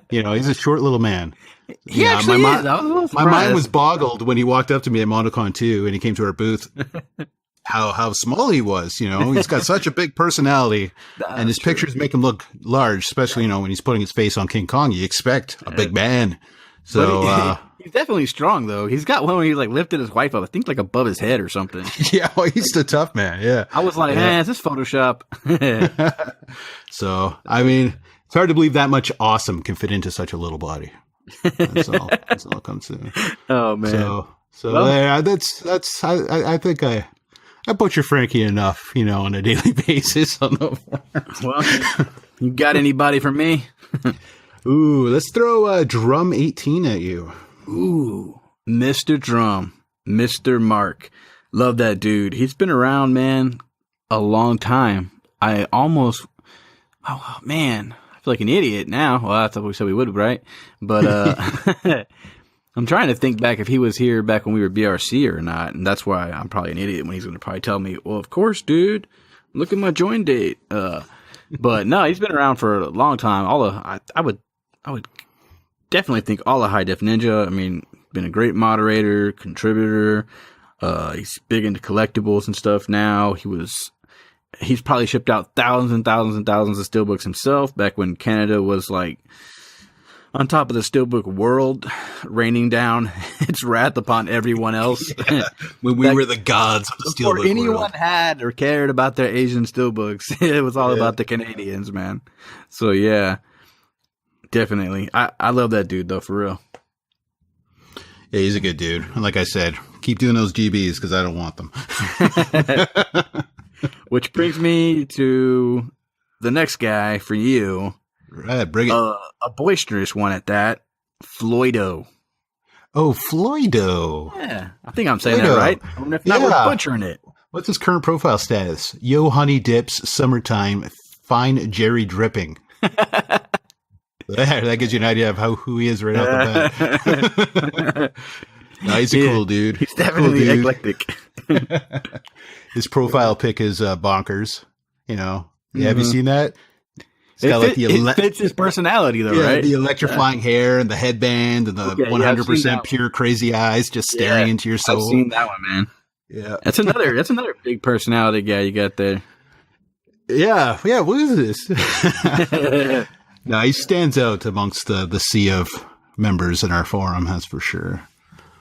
D: You know, he's a short little man.
C: He actually is.
D: My mind was boggled when he walked up to me at MondoCon 2 and he came to our booth. How small he was, you know. He's got such a big personality, and his pictures make him look large, especially, you know, when he's putting his face on King Kong. You expect a big man. So
C: he's definitely strong, though. He's got one where he like lifted his wife up, I think, like above his head or something.
D: Yeah, well, he's a tough man. Yeah,
C: I was like, is this Photoshop?
D: So, I mean, it's hard to believe that much awesome can fit into such a little body. That's all it comes to.
C: Oh man.
D: So yeah, that's. I think I butcher Frankie enough, you know, on a daily basis. On the
C: well, you got anybody for me?
D: Ooh, let's throw Drum 18 at you.
C: Ooh, Mr. Drum, Mr. Mark. Love that dude. He's been around, man, a long time. I feel like an idiot now. Well, that's what we said we would, right? But I'm trying to think back if he was here back when we were BRC or not, and that's why I'm probably an idiot when he's going to probably tell me, well, of course, dude, look at my join date. But no, he's been around for a long time. I would definitely think all of hidefninja. I mean, been a great moderator, contributor. He's big into collectibles and stuff now. He's probably shipped out thousands and thousands and thousands of SteelBooks himself back when Canada was like on top of the SteelBook world, raining down its wrath upon everyone else.
D: When we were the gods of the SteelBook world.
C: Before anyone had or cared about their Asian SteelBooks, it was all about the Canadians, man. So yeah, definitely. I love that dude though, for real.
D: Yeah, he's a good dude. And like I said, keep doing those GBs because I don't want them.
C: Which brings me to the next guy for you.
D: Right, bring it.
C: A boisterous one at that. Floydo.
D: Oh, Floydo.
C: Yeah, I think I'm saying that right. And if not, we're butchering it.
D: What's his current profile status? Yo, honey dips, summertime, fine Jerry dripping. That gives you an idea of who he is right off the bat. No, he's a cool dude.
C: He's definitely eclectic.
D: His profile pic is bonkers. You know, have you seen that?
C: It fits his personality, though, right?
D: The electrifying hair and the headband and the 100% pure crazy eyes just staring into your soul.
C: I've seen that one, man.
D: Yeah,
C: that's another big personality guy you got there.
D: Yeah. What is this? No, he stands out amongst the sea of members in our forum, that's for sure.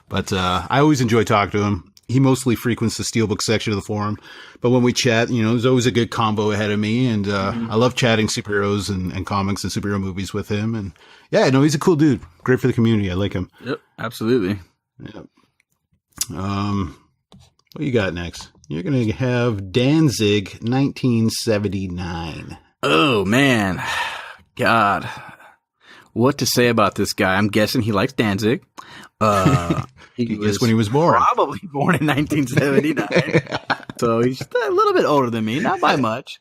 D: But I always enjoy talking to him. He mostly frequents the SteelBook section of the forum. But when we chat, you know, there's always a good combo ahead of me. And I love chatting superheroes and comics and superhero movies with him. And yeah, no, he's a cool dude. Great for the community. I like him.
C: Yep, absolutely.
D: Yep. What you got next? You're going to have Danzig 1979.
C: Oh, man. God. What to say about this guy? I'm guessing he likes Danzig.
D: He was when he was born.
C: Probably born in 1979. So he's a little bit older than me, not by much.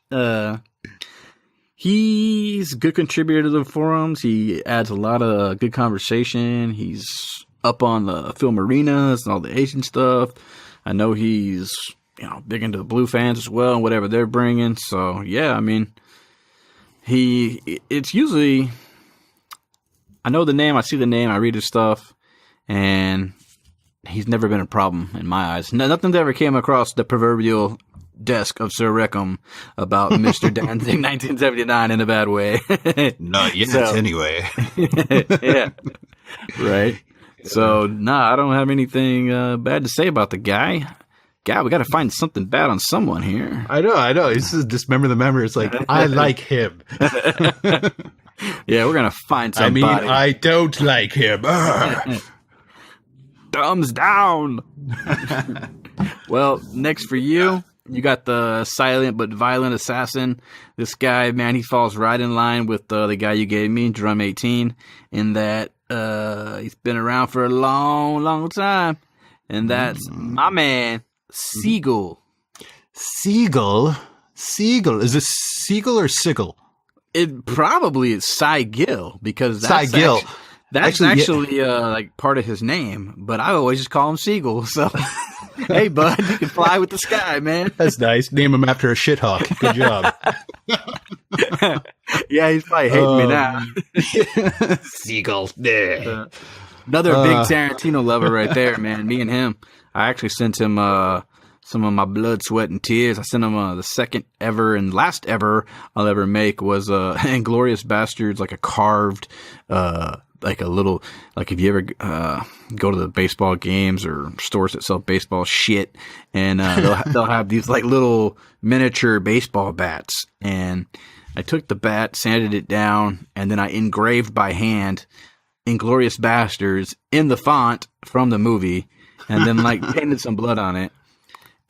C: He's a good contributor to the forums. He adds a lot of good conversation. He's up on the film arenas and all the Asian stuff. I know he's, you know, big into the Blue fans as well and whatever they're bringing. So yeah, I mean, it's usually, I know the name, I see the name, I read his stuff, and he's never been a problem in my eyes. Nothing's ever came across the proverbial desk of Sir Reckham about Mr. Danzig 1979 in a bad way.
D: Not yet, anyway.
C: Yeah, right. So, I don't have anything bad to say about the guy. God, we got to find something bad on someone here.
D: I know. This is Dismember the Member. It's like, I like him.
C: Yeah, we're going to find somebody.
D: I don't like him.
C: Thumbs down. Well, next for you, you got the silent but violent assassin. This guy, man, he falls right in line with the guy you gave me, Drum 18, in that he's been around for a long, long time. And that's my man, Seagull.
D: Seagull? Is this Seagull or Sigil?
C: It probably is Cy Gill, because that's
D: Gill.
C: That's actually like part of his name, but I always just call him Seagull. So, hey, bud, you can fly with the sky, man.
D: That's nice. Name him after a shithawk. Good job.
C: Yeah, he's probably hating me now.
D: Seagull.
C: Another big Tarantino lover right there, man. Me and him. I actually sent him some of my blood, sweat, and tears. I sent him the second ever and last ever I'll ever make was Inglourious Bastards, like a carved, like a little, like if you ever go to the baseball games or stores that sell baseball shit, and they'll have these like little miniature baseball bats. And I took the bat, sanded it down, and then I engraved by hand Inglourious Bastards in the font from the movie, and then like painted some blood on it.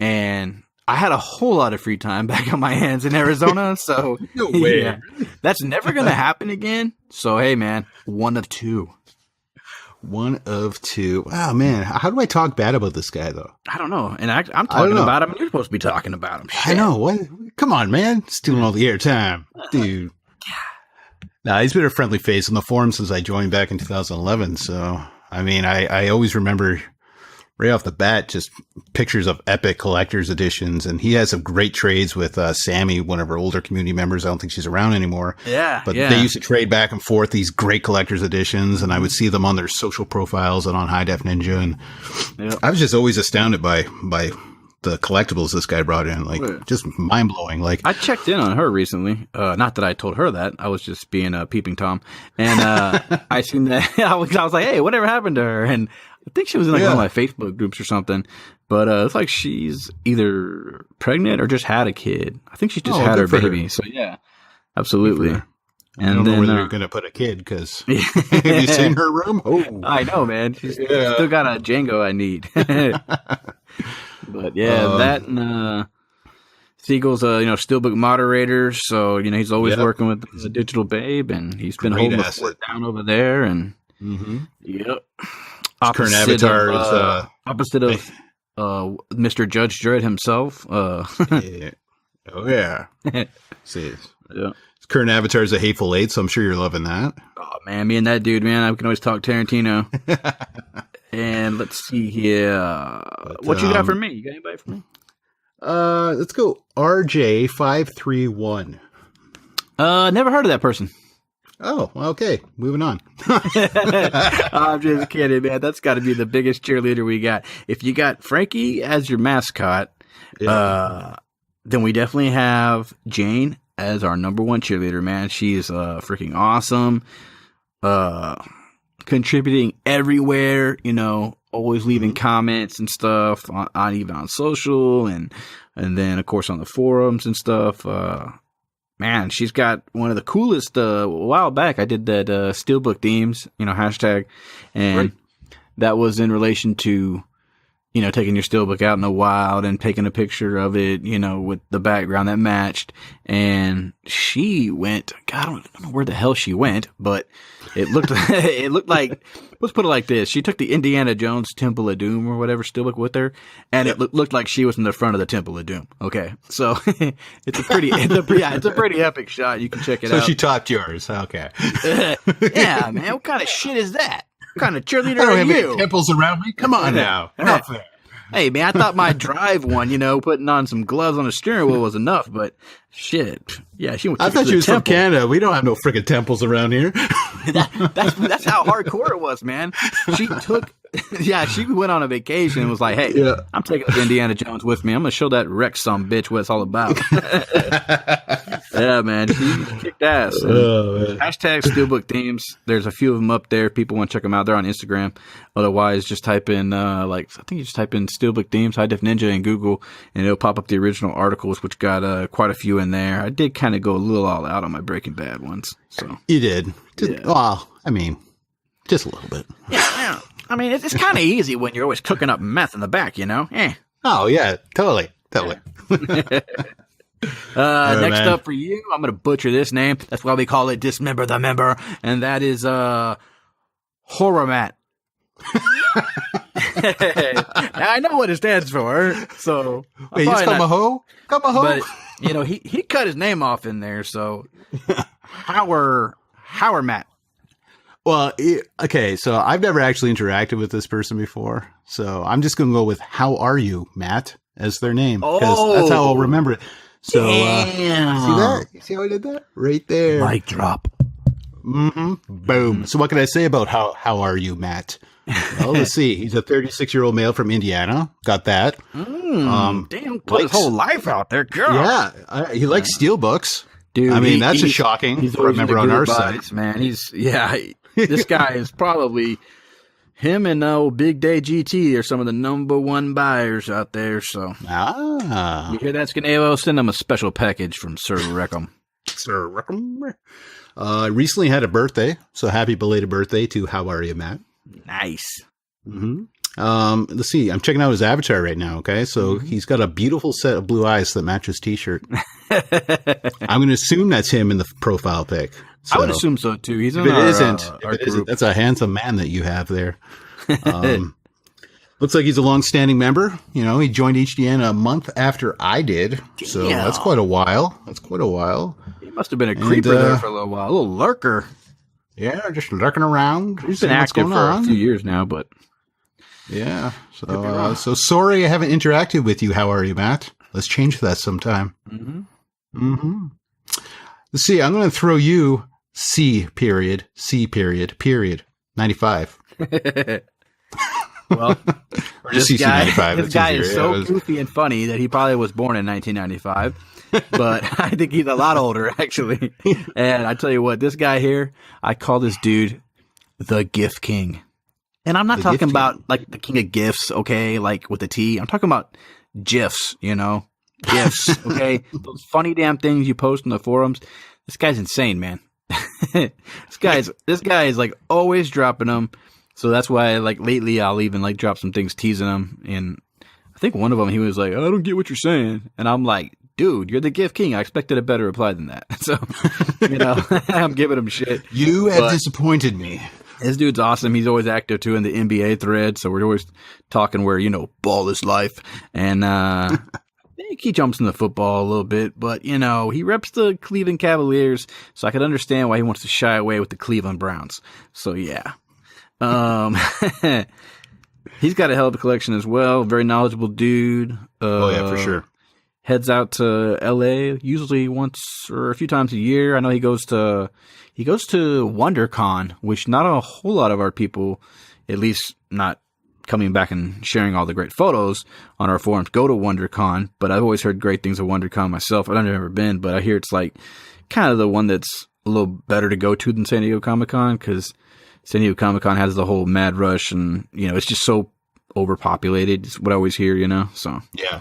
C: And I had a whole lot of free time back on my hands in Arizona, so
D: no way.
C: Yeah, that's never going to happen again. So, hey, man, one of two.
D: One of two. Wow, man. How do I talk bad about this guy, though?
C: I don't know. And I'm talking about him, and you're supposed to be talking about him. Shit.
D: I know. What? Come on, man. Stealing all the airtime. Dude. Nah, he's been a friendly face on the forum since I joined back in 2011. So, I mean, I always remember right off the bat, just pictures of epic collector's editions. And he has some great trades with Sammy, one of our older community members. I don't think she's around anymore.
C: Yeah.
D: But they used to trade back and forth these great collector's editions. And I would see them on their social profiles and on hidefninja. And I was just always astounded by the collectibles this guy brought in. Like, just mind blowing. Like,
C: I checked in on her recently. Not that I told her that. I was just being a peeping Tom. And I seen that. I was like, hey, whatever happened to her? And I think she was in like one of my Facebook groups or something, but it's like she's either pregnant or just had a kid. I think she just had her baby. So yeah, absolutely.
D: I don't know where they're going to put a kid because have you seen her room? Oh,
C: I know, man. She's still got a Django I need. But yeah, that and Seagull's SteelBook moderator, so he's always working with the Digital Babe, and he's been holding the fort down over there, and
D: current avatars,
C: opposite of Mr. Judge Dredd himself.
D: Yeah. Oh yeah. See, his current avatar is a Hateful Eight, so I'm sure you're loving that.
C: Oh man, me and that dude, man, I can always talk Tarantino. And let's see here. What you got for me? You got anybody for me?
D: Let's go RJ531.
C: Never heard of that person.
D: Oh, okay. Moving on.
C: I'm just kidding, man. That's got to be the biggest cheerleader we got. If you got Frankie as your mascot, then we definitely have Jane as our number one cheerleader, man. She's freaking awesome. Contributing everywhere, always leaving comments and stuff on even on social and then of course on the forums and stuff. Man, she's got one of the coolest. A while back, I did that SteelBook themes, hashtag, and that was in relation to, taking your SteelBook out in the wild and taking a picture of it, with the background that matched. And she went, God, I don't know where the hell she went, but it looked like, let's put it like this. She took the Indiana Jones Temple of Doom or whatever SteelBook with her, and it looked like she was in the front of the Temple of Doom. Okay. So it's a pretty epic shot. You can check it out.
D: So she topped yours. Okay.
C: Yeah, man. What kind of shit is that? What kind of cheerleader
D: I don't
C: are
D: have
C: you?
D: any temples around me. Come on now. Not fair.
C: Hey, man, I thought my drive one, putting on some gloves on the steering wheel was enough, but shit. Yeah, she went.
D: I thought she was from Canada. We don't have no freaking temples around here.
C: That's how hardcore it was, man. She went on a vacation and was like, hey, I'm taking the Indiana Jones with me. I'm going to show that Rex bitch what it's all about. Yeah, man. She kicked ass. Hashtag SteelBook themes. There's a few of them up there. People want to check them out. They're on Instagram. Otherwise, just type in, I think you just type in SteelBook themes, hidefninja in Google, and it'll pop up the original articles, which got quite a few in there. I did kind of go a little all out on my Breaking Bad ones. So
D: you did. Well, I mean, just a little bit.
C: Yeah. I mean, it's kind of easy when you're always cooking up meth in the back, you know?
D: Oh, yeah, totally.
C: Next up for you, I'm going to butcher this name. That's why we call it Dismember the Member. And that is Horror Matt. Now, I know what it stands for. So,
D: wait, he's come a hoe?
C: But, you know, he cut his name off in there. So, Howard Matt.
D: Well, okay, so I've never actually interacted with this person before, so I'm just going to go with "How are you, Matt?" as their name, because that's how I'll remember it. So, see that? You see how I did that? Right there.
C: Mic drop.
D: Boom. So what can I say about how are you, Matt? Well, let's see. He's a 36-year-old male from Indiana. Got that.
C: Damn, put his whole life out there, girl.
D: Yeah, he likes SteelBooks.
C: Dude,
D: I mean, that's a shocking for a member on our side.
C: Man, this guy is probably him and Big Day GT are some of the number one buyers out there. So, you hear that, Scanevo? Send them a special package from Sir Reckham.
D: Sir Reckham. Recently had a birthday, so happy belated birthday to How Are You, Matt?
C: Nice.
D: Let's see. I'm checking out his avatar right now. Okay, so he's got a beautiful set of blue eyes that match his T-shirt. I'm going to assume that's him in the profile pic. So,
C: I would assume so too. He's in
D: if it
C: our,
D: isn't,
C: our group.
D: That's a handsome man that you have there. Looks like he's a long-standing member. You know, he joined HDN a month after I did, so that's quite a while.
C: He must have been a creeper there for a little while, a little lurker.
D: Yeah, just lurking around.
C: He's been active for a few years now, but
D: yeah. So sorry I haven't interacted with you. How are you, Matt? Let's change that sometime. Let's see. I'm going to throw you C period 95.
C: Well,
D: or just CC 95.
C: This guy is so goofy and funny that he probably was born in 1995. But I think he's a lot older, actually. And I tell you what, this guy here, I call this dude the GIF King. And I'm not talking about like the king of GIFs, okay, like with a T. I'm talking about GIFs, you know, GIFs, okay? Those funny damn things you post in the forums. This guy's insane, man. This guy is like always dropping them. So that's why, like, lately I'll even like drop some things teasing him. And I think one of them, he was like, I don't get what you're saying. And I'm like, dude, you're the GIF King. I expected a better reply than that. So, you know, I'm giving him shit.
D: You have disappointed me.
C: This dude's awesome. He's always active, too, in the NBA thread. So we're always talking where, you know, ball is life. And he jumps in the football a little bit. But, you know, he reps the Cleveland Cavaliers. So I could understand why he wants to shy away with the Cleveland Browns. So, yeah. He's got a hell of a collection as well. Very knowledgeable dude.
D: For sure.
C: Heads out to LA usually once or a few times a year. I know he goes to WonderCon, which not a whole lot of our people, at least not coming back and sharing all the great photos on our forums, go to WonderCon. But I've always heard great things of WonderCon myself. I've never been, but I hear it's like kind of the one that's a little better to go to than San Diego Comic-Con, because San Diego Comic-Con has the whole mad rush, and, you know, it's just so overpopulated. It's what I always hear, you know, so.
D: Yeah.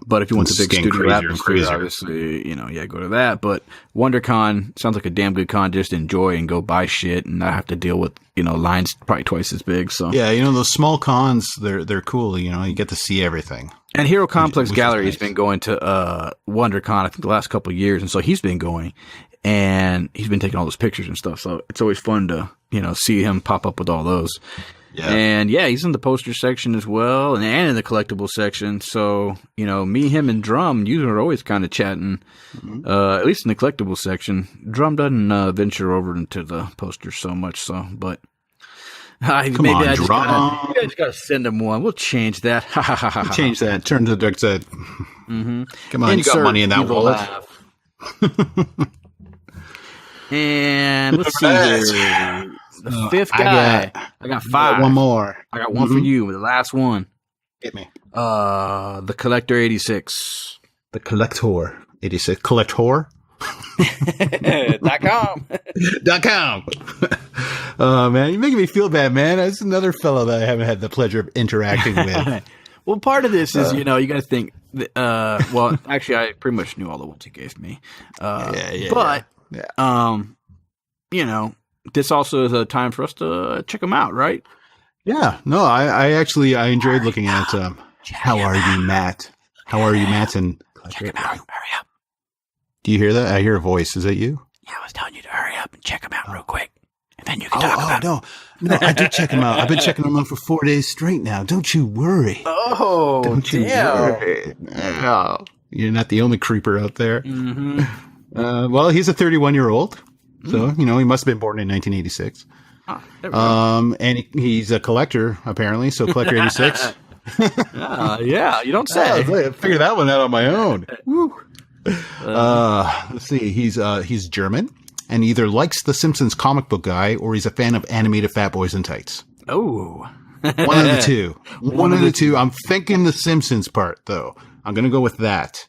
C: But if you want the big studio atmosphere, obviously, you know, go to that. But WonderCon sounds like a damn good con just to enjoy and go buy shit and not have to deal with, you know, lines probably twice as big, so.
D: Yeah, you know, those small cons, they're cool, you know, you get to see everything.
C: And Hero Complex Gallery has been going to WonderCon, I think, the last couple of years, and so he's been going. And he's been taking all those pictures and stuff. So it's always fun to, you know, see him pop up with all those. Yeah. And yeah, he's in the poster section as well and in the collectible section. So, you know, me, him, and Drum, you are always kind of chatting, at least in the collectible section. Drum doesn't venture over into the posters so much. So, but I just got to send him one. We'll change that.
D: Change that. Turn to the dark side. Come on, you got money in that wallet.
C: And let's see here. The fifth guy. I got five.
D: One more.
C: I got one for you. The last one.
D: Hit me.
C: The Collector 86.
D: The Collector 86. Collector?
C: .com.
D: .com. Oh, man. You're making me feel bad, man. That's another fellow that I haven't had the pleasure of interacting with.
C: Well, part of this is, you know, you got to think. Well, actually, I pretty much knew all the ones he gave me. But, you know, this also is a time for us to check them out, right?
D: Yeah, no, I actually enjoyed looking at How Are You, Matt? How are you, Matt? And
C: Check him out. Hurry up.
D: Do you hear that? I hear a voice. Is that you?
C: Yeah, I was telling you to hurry up and check him out real quick. And then you can talk about
D: it. No, I did check him out. I've been checking him out for 4 days straight now. Don't you worry.
C: Oh,
D: Don't you worry. No, you're not the only creeper out there.
C: Mm-hmm.
D: Well, he's a 31-year-old. So, he must have been born in 1986. And he's a collector, apparently. So, Collector 86.
C: Yeah, you don't say.
D: I figured that one out on my own. Woo. Let's see. He's German and either likes the Simpsons comic book guy or he's a fan of animated Fat Boys in Tights.
C: Oh.
D: One of the two. One of the two. I'm thinking the Simpsons part, though. I'm going to go with that.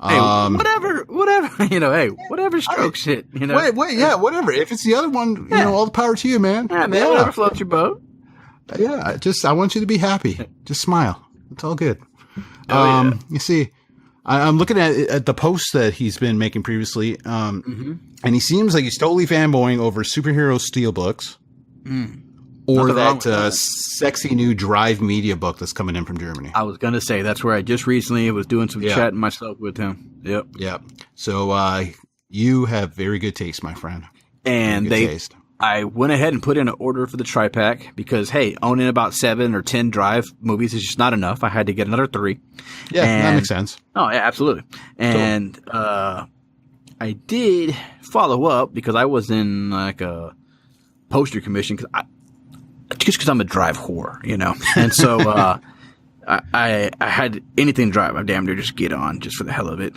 C: Hey, whatever, whatever strokes it,
D: whatever. If it's the other one, all the power to you, man.
C: Yeah, man, whatever floats your boat.
D: Yeah, I want you to be happy. Just smile. It's all good. You see, I'm looking at the posts that he's been making previously, and he seems like he's totally fanboying over superhero SteelBooks or that sexy new Drive Media book that's coming in from Germany.
C: I was going to say, that's where I just recently was doing some chatting myself with him. Yep.
D: So you have very good taste, my friend.
C: And I went ahead and put in an order for the tri-pack because, hey, owning about 7 or 10 Drive movies is just not enough. I had to get another 3.
D: Yeah, that makes sense.
C: Oh, yeah, absolutely. And I did follow up because I was in like a poster commission because I'm a Drive whore, And so I had anything Drive, I damn near just get on just for the hell of it,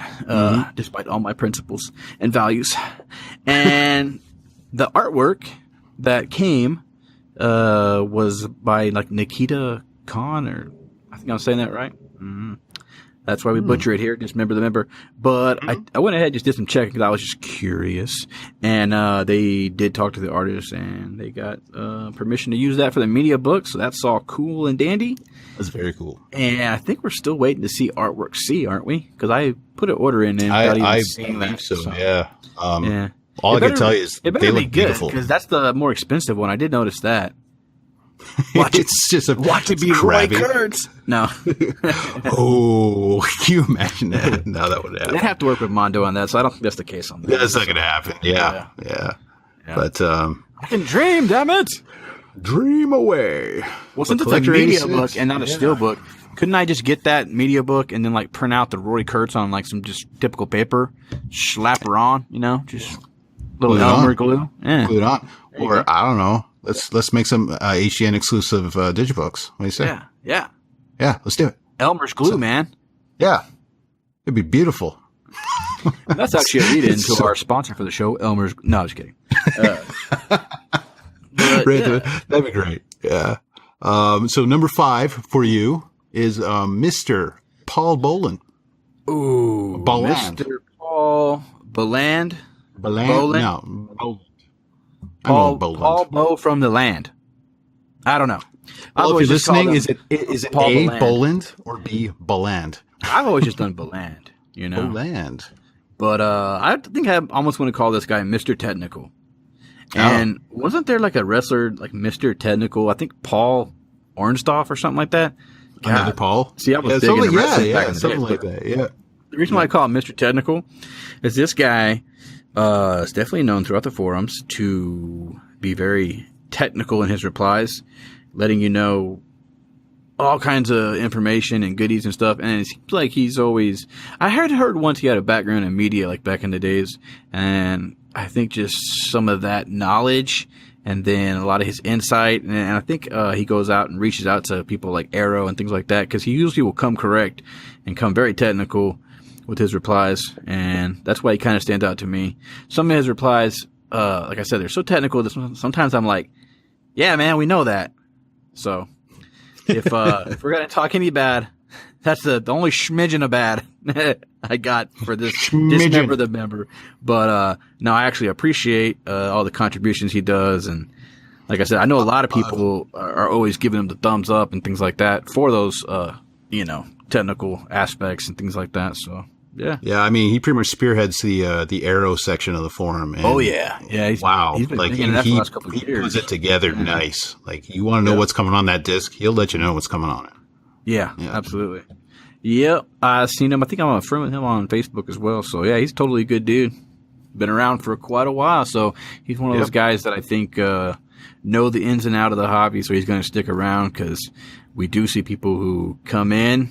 C: despite all my principles and values. And the artwork that came was by like Nikita Khan, or I think I'm saying that right. Mm-hmm. That's why we butcher it here. Dismember the member. But I went ahead and just did some checking because I was just curious. And they did talk to the artist, and they got permission to use that for the media book. So that's all cool and dandy.
D: That's very cool.
C: And I think we're still waiting to see Artwork C, aren't we? Because I put an order in and
D: I
C: seeing that.
D: So, yeah.
C: Yeah.
D: All I can tell you is
C: it better
D: they
C: be
D: look
C: good
D: beautiful.
C: because that's the more expensive one. I did notice that.
D: Watch it be
C: Roy Kurtz. No.
D: Oh, can you imagine that? No, that would happen.
C: They have to work with Mondo on that, so I don't think that's the case on that.
D: That's not going to happen. Yeah. But
C: I can dream, damn it.
D: Dream away.
C: Well, since it's a media book and not a steel book, couldn't I just get that media book and then like print out the Roy Kurtz on like some just typical paper, slap her on, just little Elmer glue? Yeah.
D: Glue it on. Or I don't know. Let's make some HDN exclusive digibooks. What do you say?
C: Yeah.
D: Let's do it.
C: Elmer's glue, man.
D: Yeah, it'd be beautiful.
C: That's actually a lead into our sponsor for the show, Elmer's. No, I was kidding.
D: That'd be great. Yeah. So number 5 for you is Mr. Paul Boland.
C: Ooh,
D: Boland.
C: Mr. Paul Boland.
D: Boland? No, Boland.
C: Paul Bo from the land. I don't know.
D: Well, if you're listening, is it
C: Paul
D: A,
C: Boland.
D: Boland, or B, Boland?
C: I've always just done Boland,
D: Boland.
C: But I think I almost want to call this guy Mr. Technical. And wasn't there like a wrestler like Mr. Technical? I think Paul Ornstoff or something like that.
D: Another Paul?
C: See, I was big into wrestling back in the
D: something
C: day.
D: like that, yeah.
C: The reason why I call him Mr. Technical is this guy is definitely known throughout the forums to be very technical in his replies, letting you know all kinds of information and goodies and stuff. And it seems like he's always – I heard once he had a background in media like back in the days, and I think just some of that knowledge and then a lot of his insight. And I think he goes out and reaches out to people like Arrow and things like that because he usually will come correct and come very technical with his replies, and that's why he kind of stands out to me. Some of his replies, like I said, they're so technical that sometimes I'm like, yeah, man, we know that. So if we're going to talk any bad, that's the only schmidgen of bad I got for this Dismember the member. But no, I actually appreciate all the contributions he does, and like I said, I know a lot of people are always giving him the thumbs up and things like that for those, technical aspects and things like that. So Yeah.
D: Yeah, I mean, he pretty much spearheads the Arrow section of the forum. And
C: Oh yeah. He's been
D: like
C: thinking that for the
D: he
C: last couple of years.
D: puts it together nice. Like, you want to know what's coming on that disc, he'll let you know what's coming on it.
C: Yeah, absolutely. Yep, I've seen him. I think I'm a friend with him on Facebook as well. So yeah, he's totally a good dude. Been around for quite a while, so he's one of those guys that I think know the ins and out of the hobby. So he's going to stick around, because we do see people who come in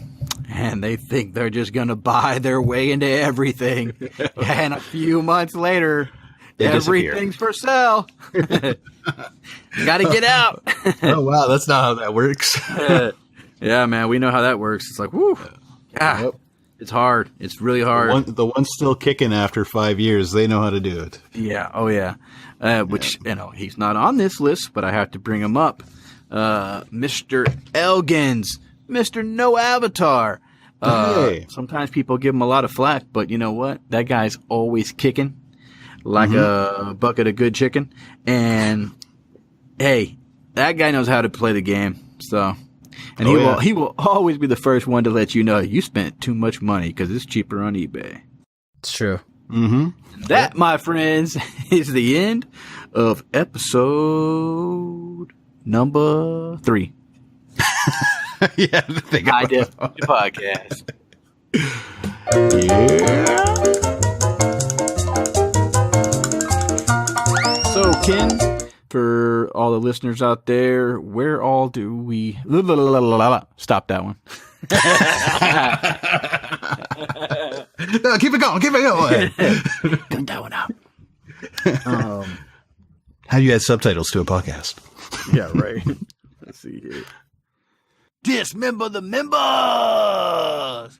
C: and they think they're just going to buy their way into everything, and a few months later, everything's for sale. Got to get out.
D: Oh wow, that's not how that works.
C: Yeah, man, we know how that works. It's like, whoo, it's hard. It's really hard.
D: The one's still kicking after 5 years. They know how to do it.
C: Yeah, oh yeah. Which, he's not on this list, but I have to bring him up. Mr. Elgins, Mr. No Avatar. Sometimes people give him a lot of flack, but you know what? That guy's always kicking like a bucket of good chicken. And hey, that guy knows how to play the game. So, and he will always be the first one to let you know you spent too much money, because it's cheaper on eBay.
F: It's true.
C: That, my friends, is the end of episode number 3.
D: Yeah, think about
C: High Def Podcast. So, Ken, for all the listeners out there, where all do we... Stop that one.
D: No, keep it going.
C: Cut that one out.
D: How do you add subtitles to a podcast?
C: Yeah, right. Let's see here. Dismember the members!